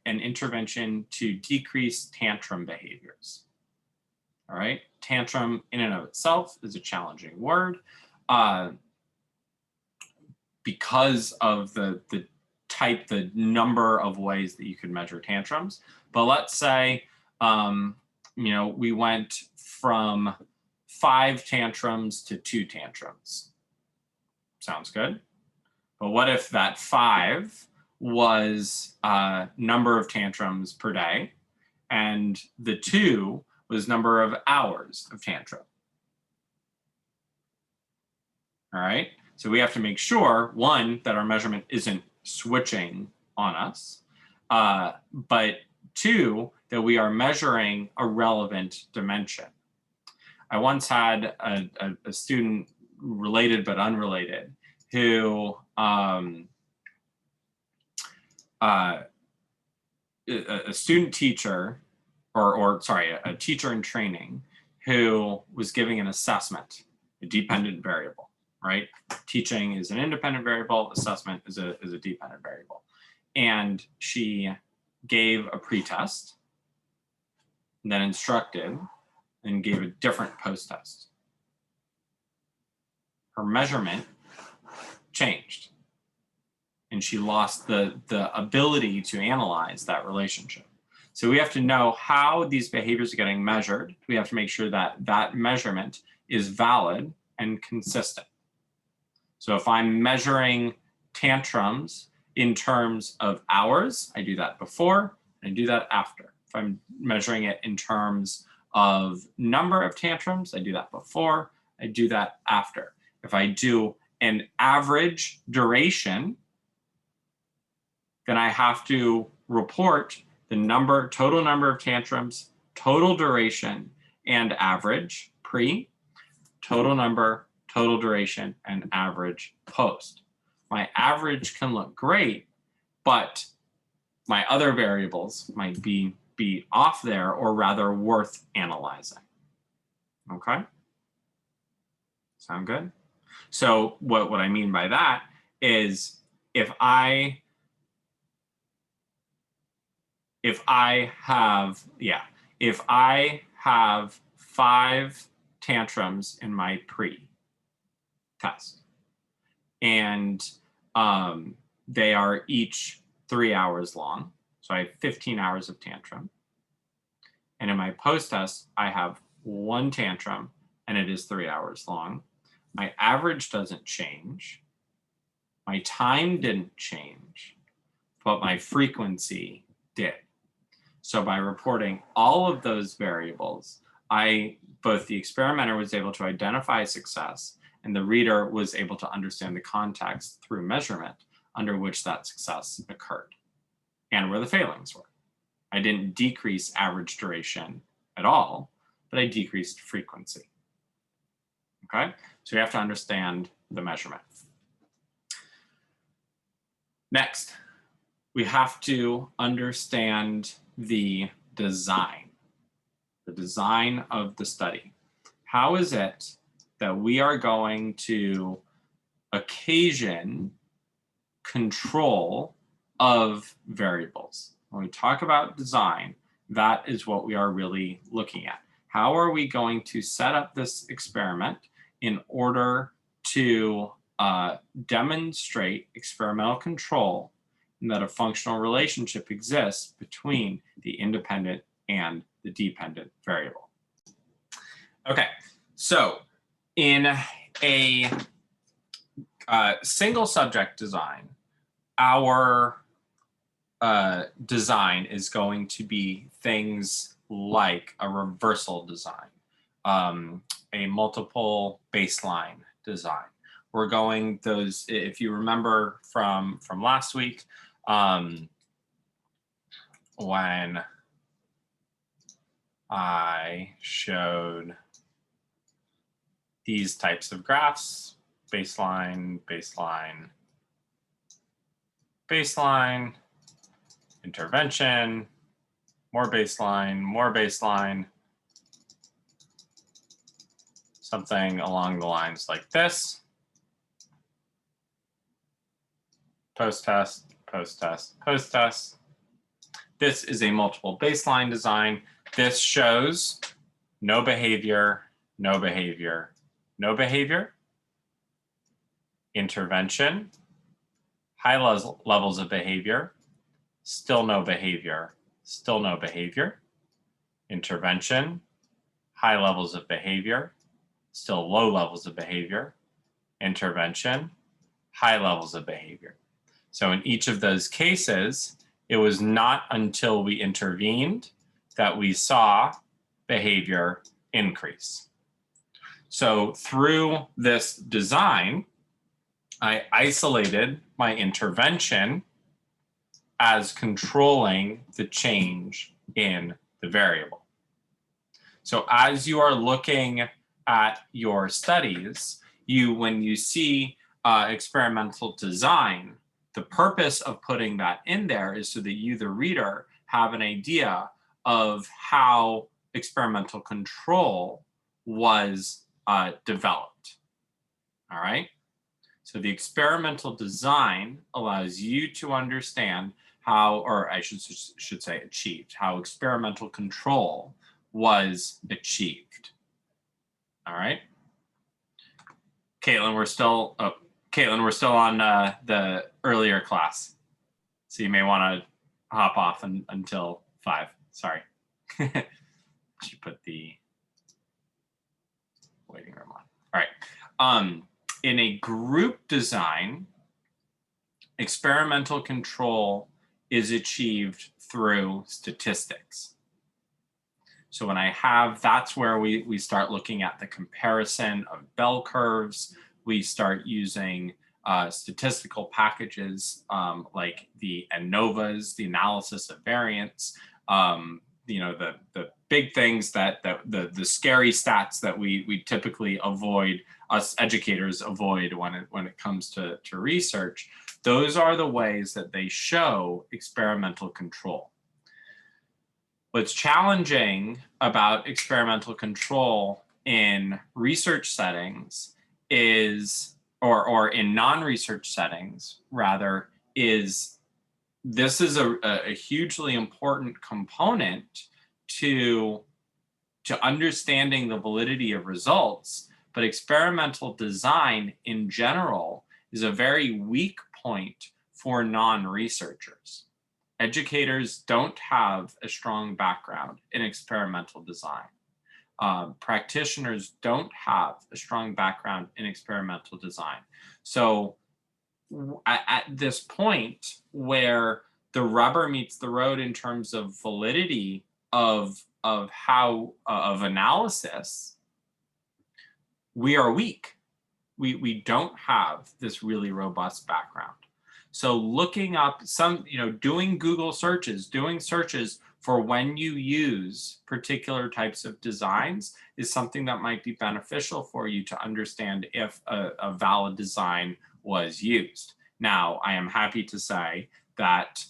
intervention to decrease tantrum behaviors. All right, tantrum in and of itself is a challenging word because of the number of ways that you could measure tantrums. But let's say we went from 5 tantrums to 2 tantrums. Sounds good. But what if that 5 was number of tantrums per day, and the 2 was number of hours of tantrum? All right, so we have to make sure, one, that our measurement isn't switching on us, but 2, that we are measuring a relevant dimension. I once had a student, related but unrelated, who a student teacher, a teacher in training who was giving an assessment, a dependent variable, right? Teaching is an independent variable, assessment is a dependent variable. And she gave a pretest, and then instructed, and gave a different post-test. Her measurement changed, and she lost the ability to analyze that relationship. So we have to know how these behaviors are getting measured. We have to make sure that that measurement is valid and consistent. So if I'm measuring tantrums in terms of hours, I do that before, and I do that after. If I'm measuring it in terms of number of tantrums, I do that before, I do that after. If I do an average duration, then I have to report the total number of tantrums, total duration, and average pre, total number, total duration, and average post. My average can look great, but my other variables might be off there, or rather worth analyzing. Okay? Sound good? So what I mean by that is if I have 5 tantrums in my pre-test, and they are each 3 hours long, so I have 15 hours of tantrum. And in my post-test, I have 1 tantrum, and it is 3 hours long. My average doesn't change. My time didn't change, but my frequency did. So by reporting all of those variables, both the experimenter was able to identify success, and the reader was able to understand the context through measurement under which that success occurred and where the failings were. I didn't decrease average duration at all, but I decreased frequency. Okay, so you have to understand the measurement. Next, we have to understand the design of the study. How is it that we are going to occasion control of variables? When we talk about design, that is what we are really looking at. How are we going to set up this experiment in order to demonstrate experimental control and that a functional relationship exists between the independent and the dependent variable? Okay, so in a single subject design, our design is going to be things like a reversal design, a multiple baseline design. We're going those, if you remember from last week, when I showed these types of graphs, baseline, baseline, baseline, intervention, more baseline, something along the lines like this. Post-test, post-test, post-test. This is a multiple baseline design. This shows no behavior, no behavior, no behavior, intervention, high levels of behavior, still no behavior, still no behavior, intervention, high levels of behavior, still low levels of behavior, intervention, high levels of behavior. So in each of those cases, it was not until we intervened that we saw behavior increase. So through this design, I isolated my intervention as controlling the change in the variable. So as you are looking at your studies, when you see experimental design, the purpose of putting that in there is so that you, the reader, have an idea of how experimental control was developed. All right? So the experimental design allows you to understand how, or I should say achieved, how experimental control was achieved. All right? Caitlin, we're still on the earlier class. So you may want to hop off until 5. Sorry. Should put the waiting room on. All right. In a group design, experimental control is achieved through statistics. So when that's where we start looking at the comparison of bell curves. We start using statistical packages like the ANOVAs, the analysis of variance, the big things that the scary stats that we typically avoid, us educators avoid when it comes to research. Those are the ways that they show experimental control. What's challenging about experimental control in research settings is, or in non-research settings rather, is this is a hugely important component to understanding the validity of results, but experimental design in general is a very weak point for non-researchers. Educators don't have a strong background in experimental design. Practitioners don't have a strong background in experimental design. So at this point where the rubber meets the road in terms of validity of analysis, we are weak. We don't have this really robust background. So looking up doing Google searches, doing searches for when you use particular types of designs is something that might be beneficial for you to understand if a valid design was used. Now, I am happy to say that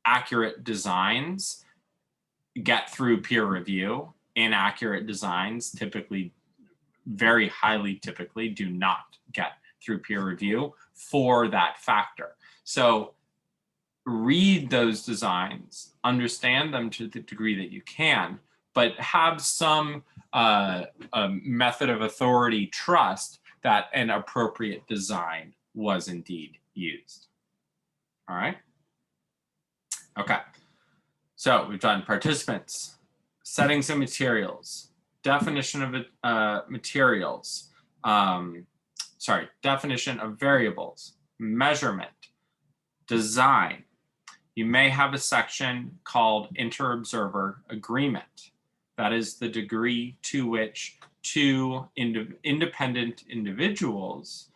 accurate designs get through peer review. Inaccurate designs very highly typically do not get through peer review for that factor. So read those designs, understand them to the degree that you can, but have some method of authority trust that an appropriate design was indeed used. All right. Okay. So we've done participants, settings and materials, definition of materials, definition of variables, measurement, design. You may have a section called inter-observer agreement. That is the degree to which two independent individuals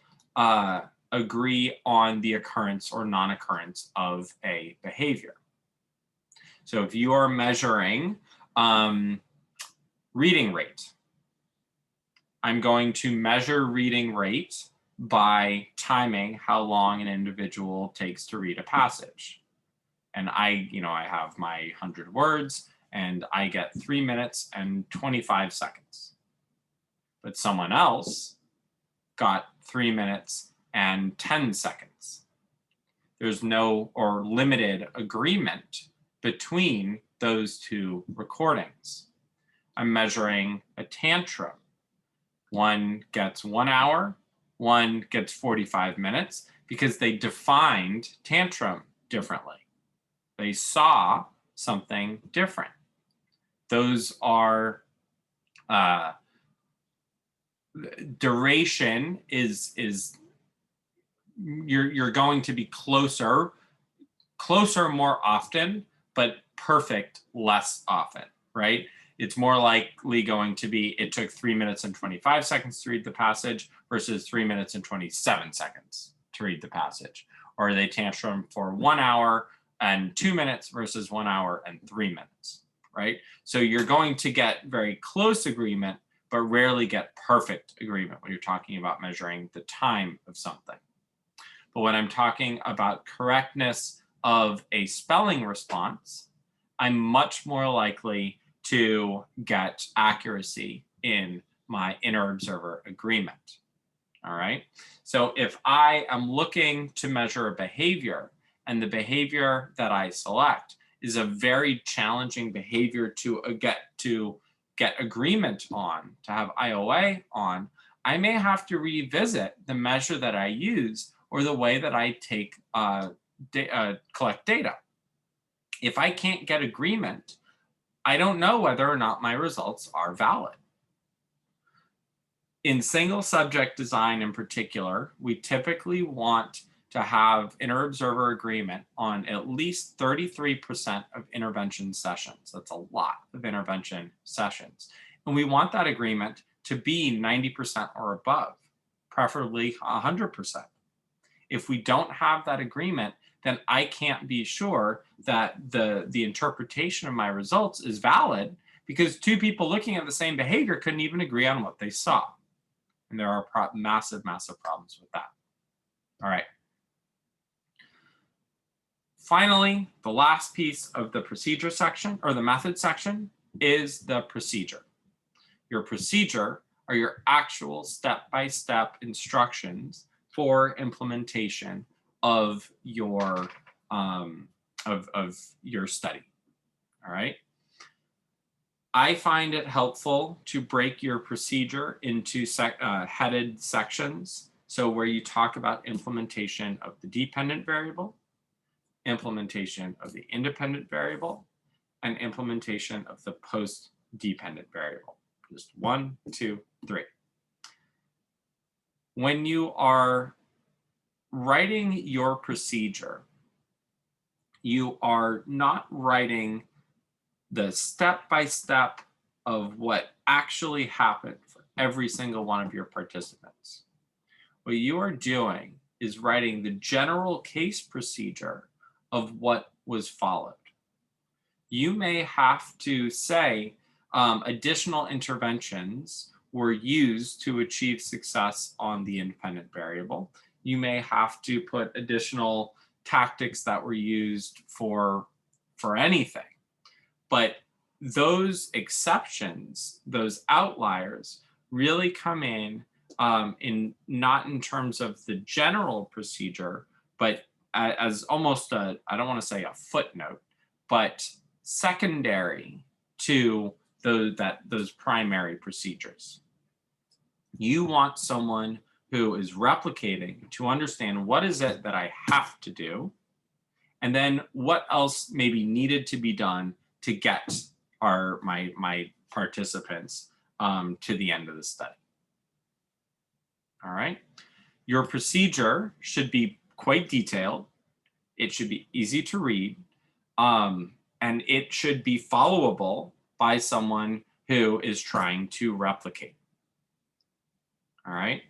agree on the occurrence or non-occurrence of a behavior. So if you are measuring reading rate, I'm going to measure reading rate by timing how long an individual takes to read a passage. And I have my 100 words and I get 3 minutes and 25 seconds. But someone else got 3 minutes and 10 seconds. There's no or limited agreement between those two recordings. I'm measuring a tantrum. One gets 1 hour, one gets 45 minutes because they defined tantrum differently. They saw something different. Those are duration is you're going to be closer more often, but perfect less often, right? It's more likely going to be it took 3 minutes and 25 seconds to read the passage versus 3 minutes and 27 seconds to read the passage. Or they tantrum for 1 hour and 2 minutes versus 1 hour and 3 minutes, right? So you're going to get very close agreement, but rarely get perfect agreement when you're talking about measuring the time of something. But when I'm talking about correctness of a spelling response, I'm much more likely to get accuracy in my inter-observer agreement. All right. So if I am looking to measure a behavior and the behavior that I select is a very challenging behavior to get agreement on, to have IOA on, I may have to revisit the measure that I use or the way that I collect data. If I can't get agreement, I don't know whether or not my results are valid. In single subject design in particular, we typically want to have inter-observer agreement on at least 33% of intervention sessions. That's a lot of intervention sessions. And we want that agreement to be 90% or above. preferably 100%. If we don't have that agreement, then I can't be sure that the interpretation of my results is valid, because two people looking at the same behavior couldn't even agree on what they saw. And there are massive, massive problems with that. All right. Finally, the last piece of the procedure section, or the method section, is the procedure. Your procedure are your actual step-by-step instructions for implementation of your study. All right. I find it helpful to break your procedure into headed sections. So where you talk about implementation of the dependent variable, implementation of the independent variable, and implementation of the post-dependent variable. Just 1, 2, 3. When you are writing your procedure, you are not writing the step-by-step of what actually happened for every single one of your participants. What you are doing is writing the general case procedure of what was followed. You may have to say additional interventions were used to achieve success on the independent variable. You may have to put additional tactics that were used for anything. But those exceptions, those outliers, really come in not in terms of the general procedure, but as almost I don't want to say a footnote, but secondary to those primary procedures. You want someone who is replicating to understand what is it that I have to do, and then what else may be needed to be done to get my participants to the end of the study. All right. Your procedure should be quite detailed. It should be easy to read, and it should be followable by someone who is trying to replicate. All right.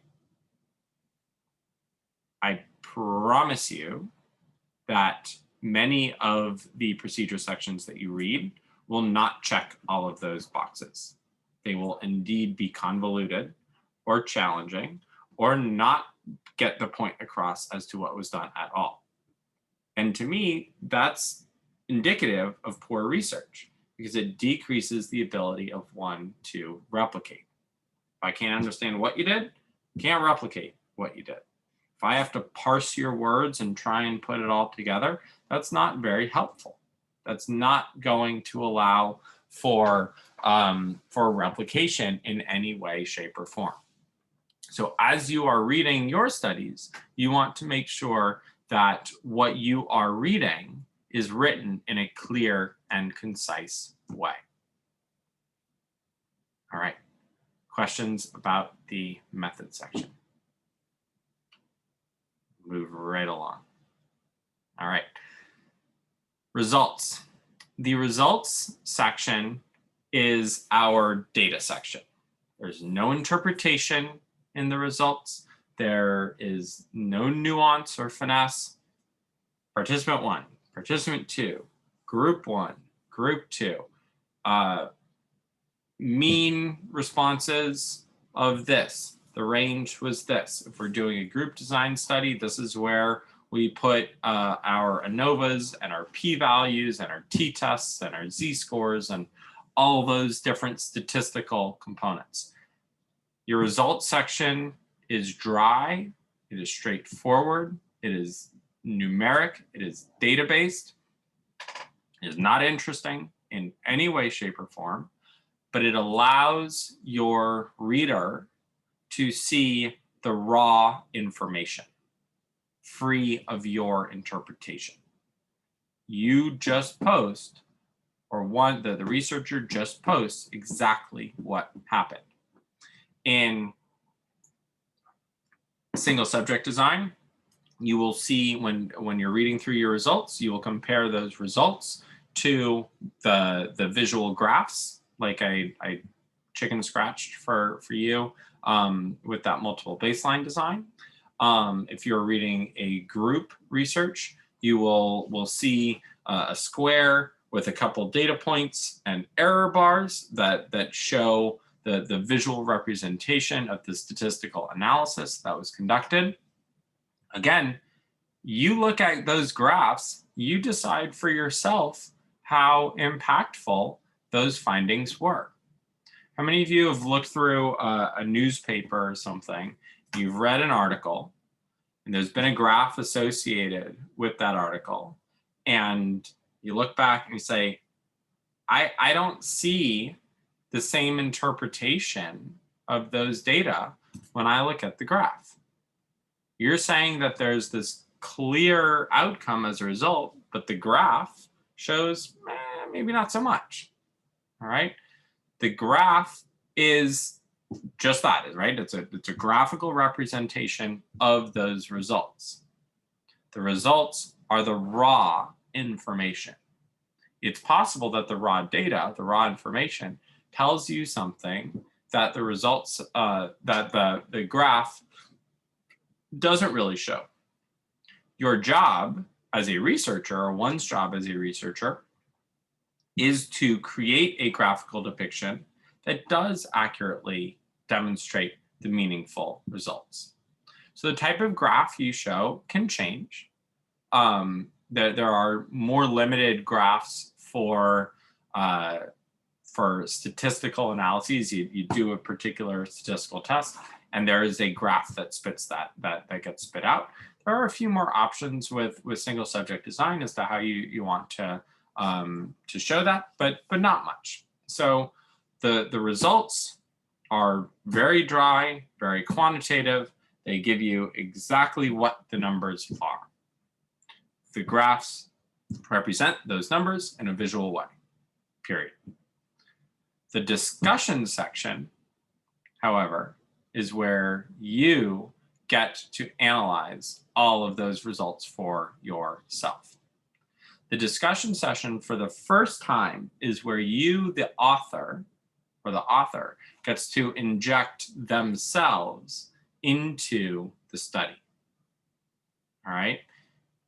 I promise you that many of the procedure sections that you read will not check all of those boxes. They will indeed be convoluted or challenging or not get the point across as to what was done at all. And to me, that's indicative of poor research, because it decreases the ability of one to replicate. If I can't understand what you did, can't replicate what you did. If I have to parse your words and try and put it all together, that's not very helpful. That's not going to allow for replication in any way, shape, or form. So as you are reading your studies, you want to make sure that what you are reading is written in a clear and concise way. All right. Questions about the method section? Move right along. All right. Results. The results section is our data section. There's no interpretation in the results. There is no nuance or finesse. Participant 1, participant 2, group 1, group 2. Mean responses of this. The range was this. If we're doing a group design study, this is where we put our ANOVAs and our p-values and our t-tests and our z-scores and all those different statistical components. Your results section is dry, it is straightforward, it is numeric, it is data-based, it is not interesting in any way, shape, or form, but it allows your reader to see the raw information, free of your interpretation. You just post, or the researcher just posts exactly what happened. In single subject design, you will see when you're reading through your results, you will compare those results to the visual graphs, like I chicken scratched for you with that multiple baseline design. If you're reading a group research, you will see a square with a couple data points and error bars that show the visual representation of the statistical analysis that was conducted. Again, you look at those graphs, you decide for yourself how impactful those findings were. How many of you have looked through a newspaper or something, you've read an article, and there's been a graph associated with that article, and you look back and you say, I don't see the same interpretation of those data when I look at the graph. You're saying that there's this clear outcome as a result, but the graph shows maybe not so much. All right. The graph is just that, right? It's a graphical representation of those results. The results are the raw information. It's possible that the raw data, the raw information, tells you something that the results, that the graph doesn't really show. Your job as a researcher, or one's job as a researcher, is to create a graphical depiction that does accurately demonstrate the meaningful results. So the type of graph you show can change. There are more limited graphs for statistical analyses. You do a particular statistical test, and there is a graph that spits that gets spit out. There are a few more options with single subject design as to how you want to show that, but not much. So the results are very dry, very quantitative. They give you exactly what the numbers are. The graphs represent those numbers in a visual way, period. The discussion section, however, is where you get to analyze all of those results for yourself. The discussion session for the first time is where you, the author, gets to inject themselves into the study. All right?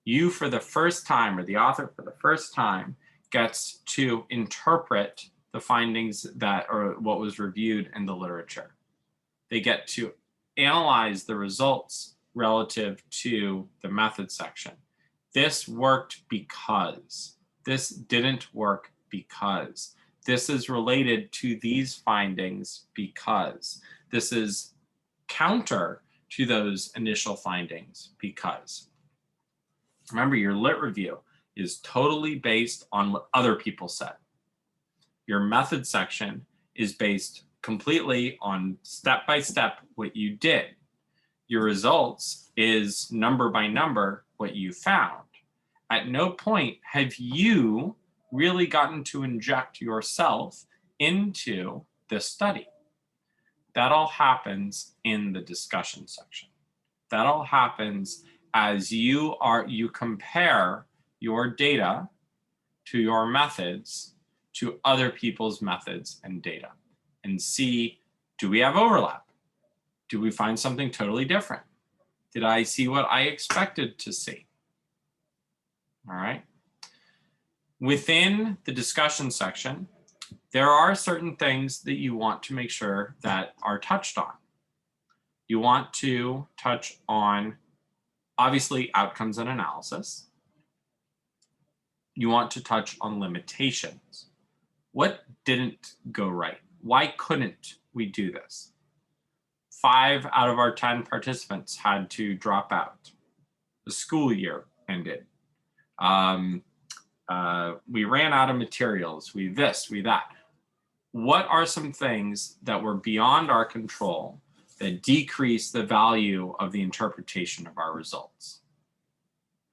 You, for the first time, or the author for the first time, gets to interpret the findings or what was reviewed in the literature. They get to analyze the results relative to the method section. This worked because. This didn't work because. This is related to these findings because. This is counter to those initial findings because. Remember, your lit review is totally based on what other people said. Your method section is based completely on step by step what you did. Your results is number by number what you found. At no point have you really gotten to inject yourself into the study. That all happens in the discussion section. That all happens as you compare your data to your methods to other people's methods and data and see, do we have overlap? Do we find something totally different? Did I see what I expected to see? All right. Within the discussion section, there are certain things that you want to make sure that are touched on. You want to touch on, obviously, outcomes and analysis. You want to touch on limitations. What didn't go right? Why couldn't we do this? 5 out of our 10 participants had to drop out. The school year ended. We ran out of materials. We this, we that. What are some things that were beyond our control that decrease the value of the interpretation of our results?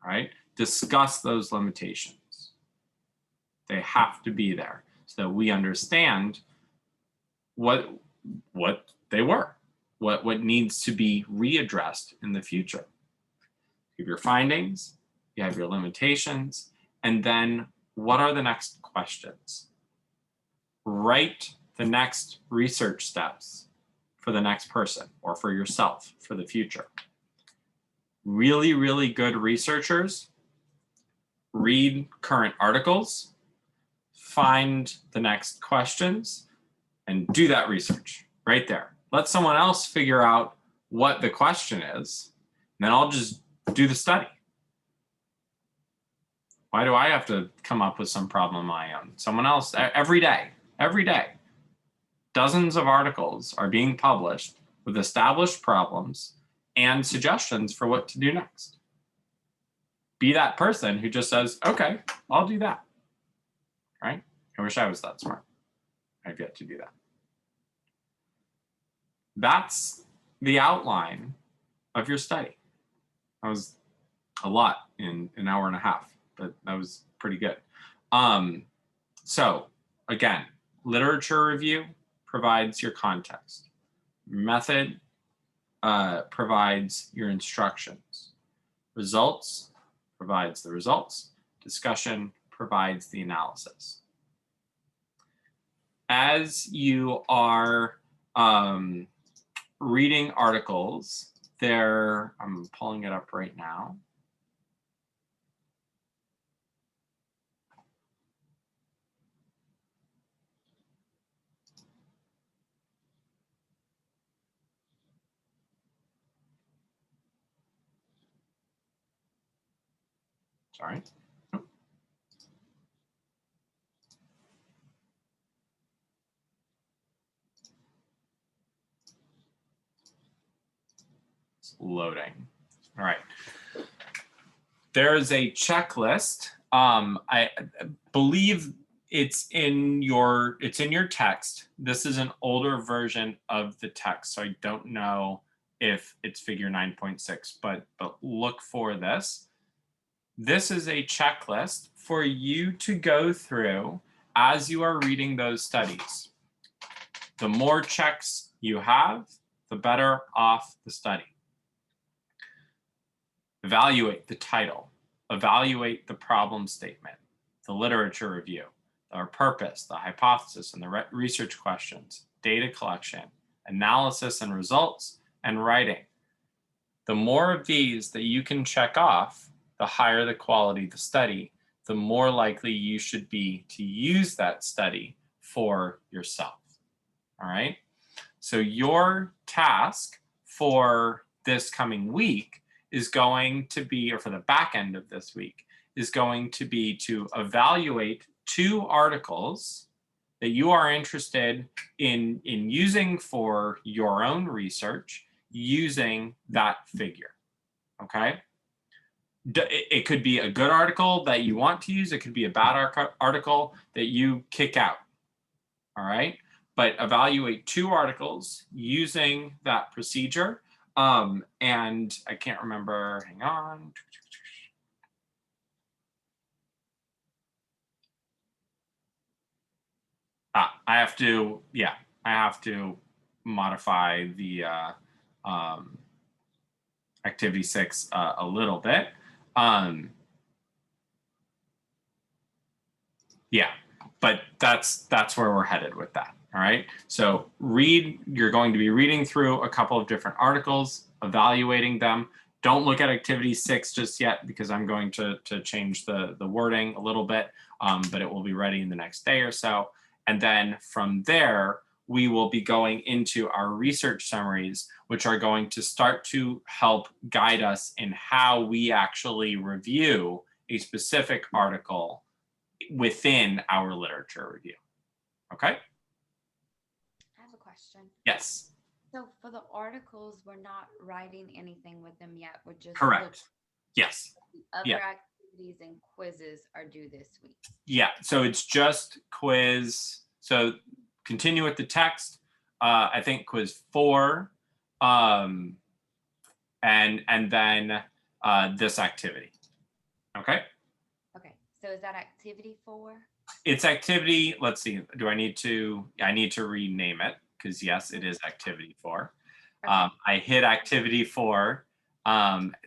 All right? Discuss those limitations. They have to be there so that we understand what they were, what needs to be readdressed in the future. You have your findings, you have your limitations, and then what are the next questions? Write the next research steps for the next person or for yourself for the future. Really, really good researchers read current articles, find the next questions, and do that research right there. Let someone else figure out what the question is, and then I'll just do the study. Why do I have to come up with some problem of my own? Someone else, every day, dozens of articles are being published with established problems and suggestions for what to do next. Be that person who just says, okay, I'll do that, right? I wish I was that smart. I've yet to do that. That's the outline of your study. That was a lot in an hour and a half, but that was pretty good. So again, literature review provides your context. Method provides your instructions. Results provides the results. Discussion provides the analysis. As you are reading articles, I'm pulling it up right now. Sorry. It's loading. All right. There's a checklist. I believe it's in your text. This is an older version of the text, so I don't know if it's figure 9.6, but look for this. This is a checklist for you to go through as you are reading those studies. The more checks you have, the better off the study. Evaluate the title, evaluate the problem statement, the literature review, our purpose, the hypothesis and the research questions, data collection, analysis and results, and writing. The more of these that you can check off, the higher the quality of the study, the more likely you should be to use that study for yourself. All right? So your task for this coming week is going to be, or for the back end of this week, is going to be to evaluate 2 articles that you are interested in using for your own research using that figure, okay? It could be a good article that you want to use. It could be a bad article that you kick out, all right? But evaluate 2 articles using that procedure. And I can't remember, hang on. I have to modify the activity 6 a little bit. Yeah, but that's where we're headed with that. All right. So you're going to be reading through a couple of different articles, evaluating them. Don't look at activity 6 just yet because I'm going to change the wording a little bit, but it will be ready in the next day or so. And then from there, we will be going into our research summaries, which are going to start to help guide us in how we actually review a specific article within our literature review. Okay? I have a question. Yes. So for the articles, we're not writing anything with them yet. We're just correct. Yes. The other activities and quizzes are due this week. Yeah. So it's just quiz. So continue with the text. I think quiz 4, and then this activity. Okay. Okay. So is that activity 4? It's activity. Let's see. I need to rename it because yes, it is activity 4. Okay. I hit activity 4.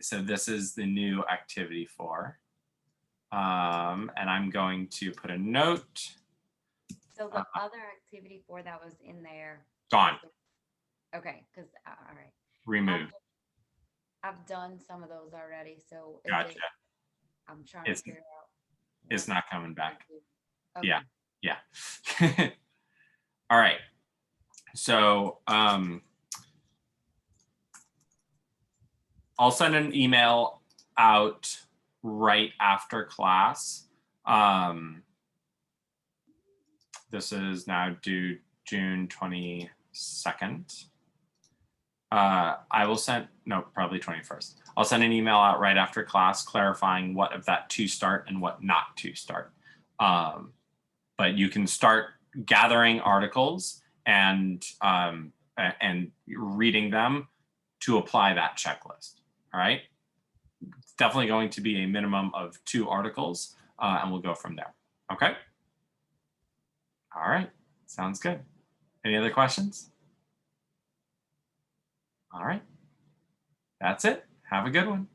So this is the new activity 4. And I'm going to put a note. So the other activity 4 that was in there. Gone. Okay, because, all right. Remove. I've done some of those already, so is Gotcha. it, I'm trying It's to figure out. it's what not coming back. to do. Yeah. Okay. Yeah. All right. So I'll send an email out right after class. This is now due June 22nd. I will send, no, probably 21st. I'll send an email out right after class clarifying what of that to start and what not to start. But you can start gathering articles and reading them to apply that checklist. All right. It's definitely going to be a minimum of 2 articles, and we'll go from there. Okay. All right. Sounds good. Any other questions? All right. That's it. Have a good one.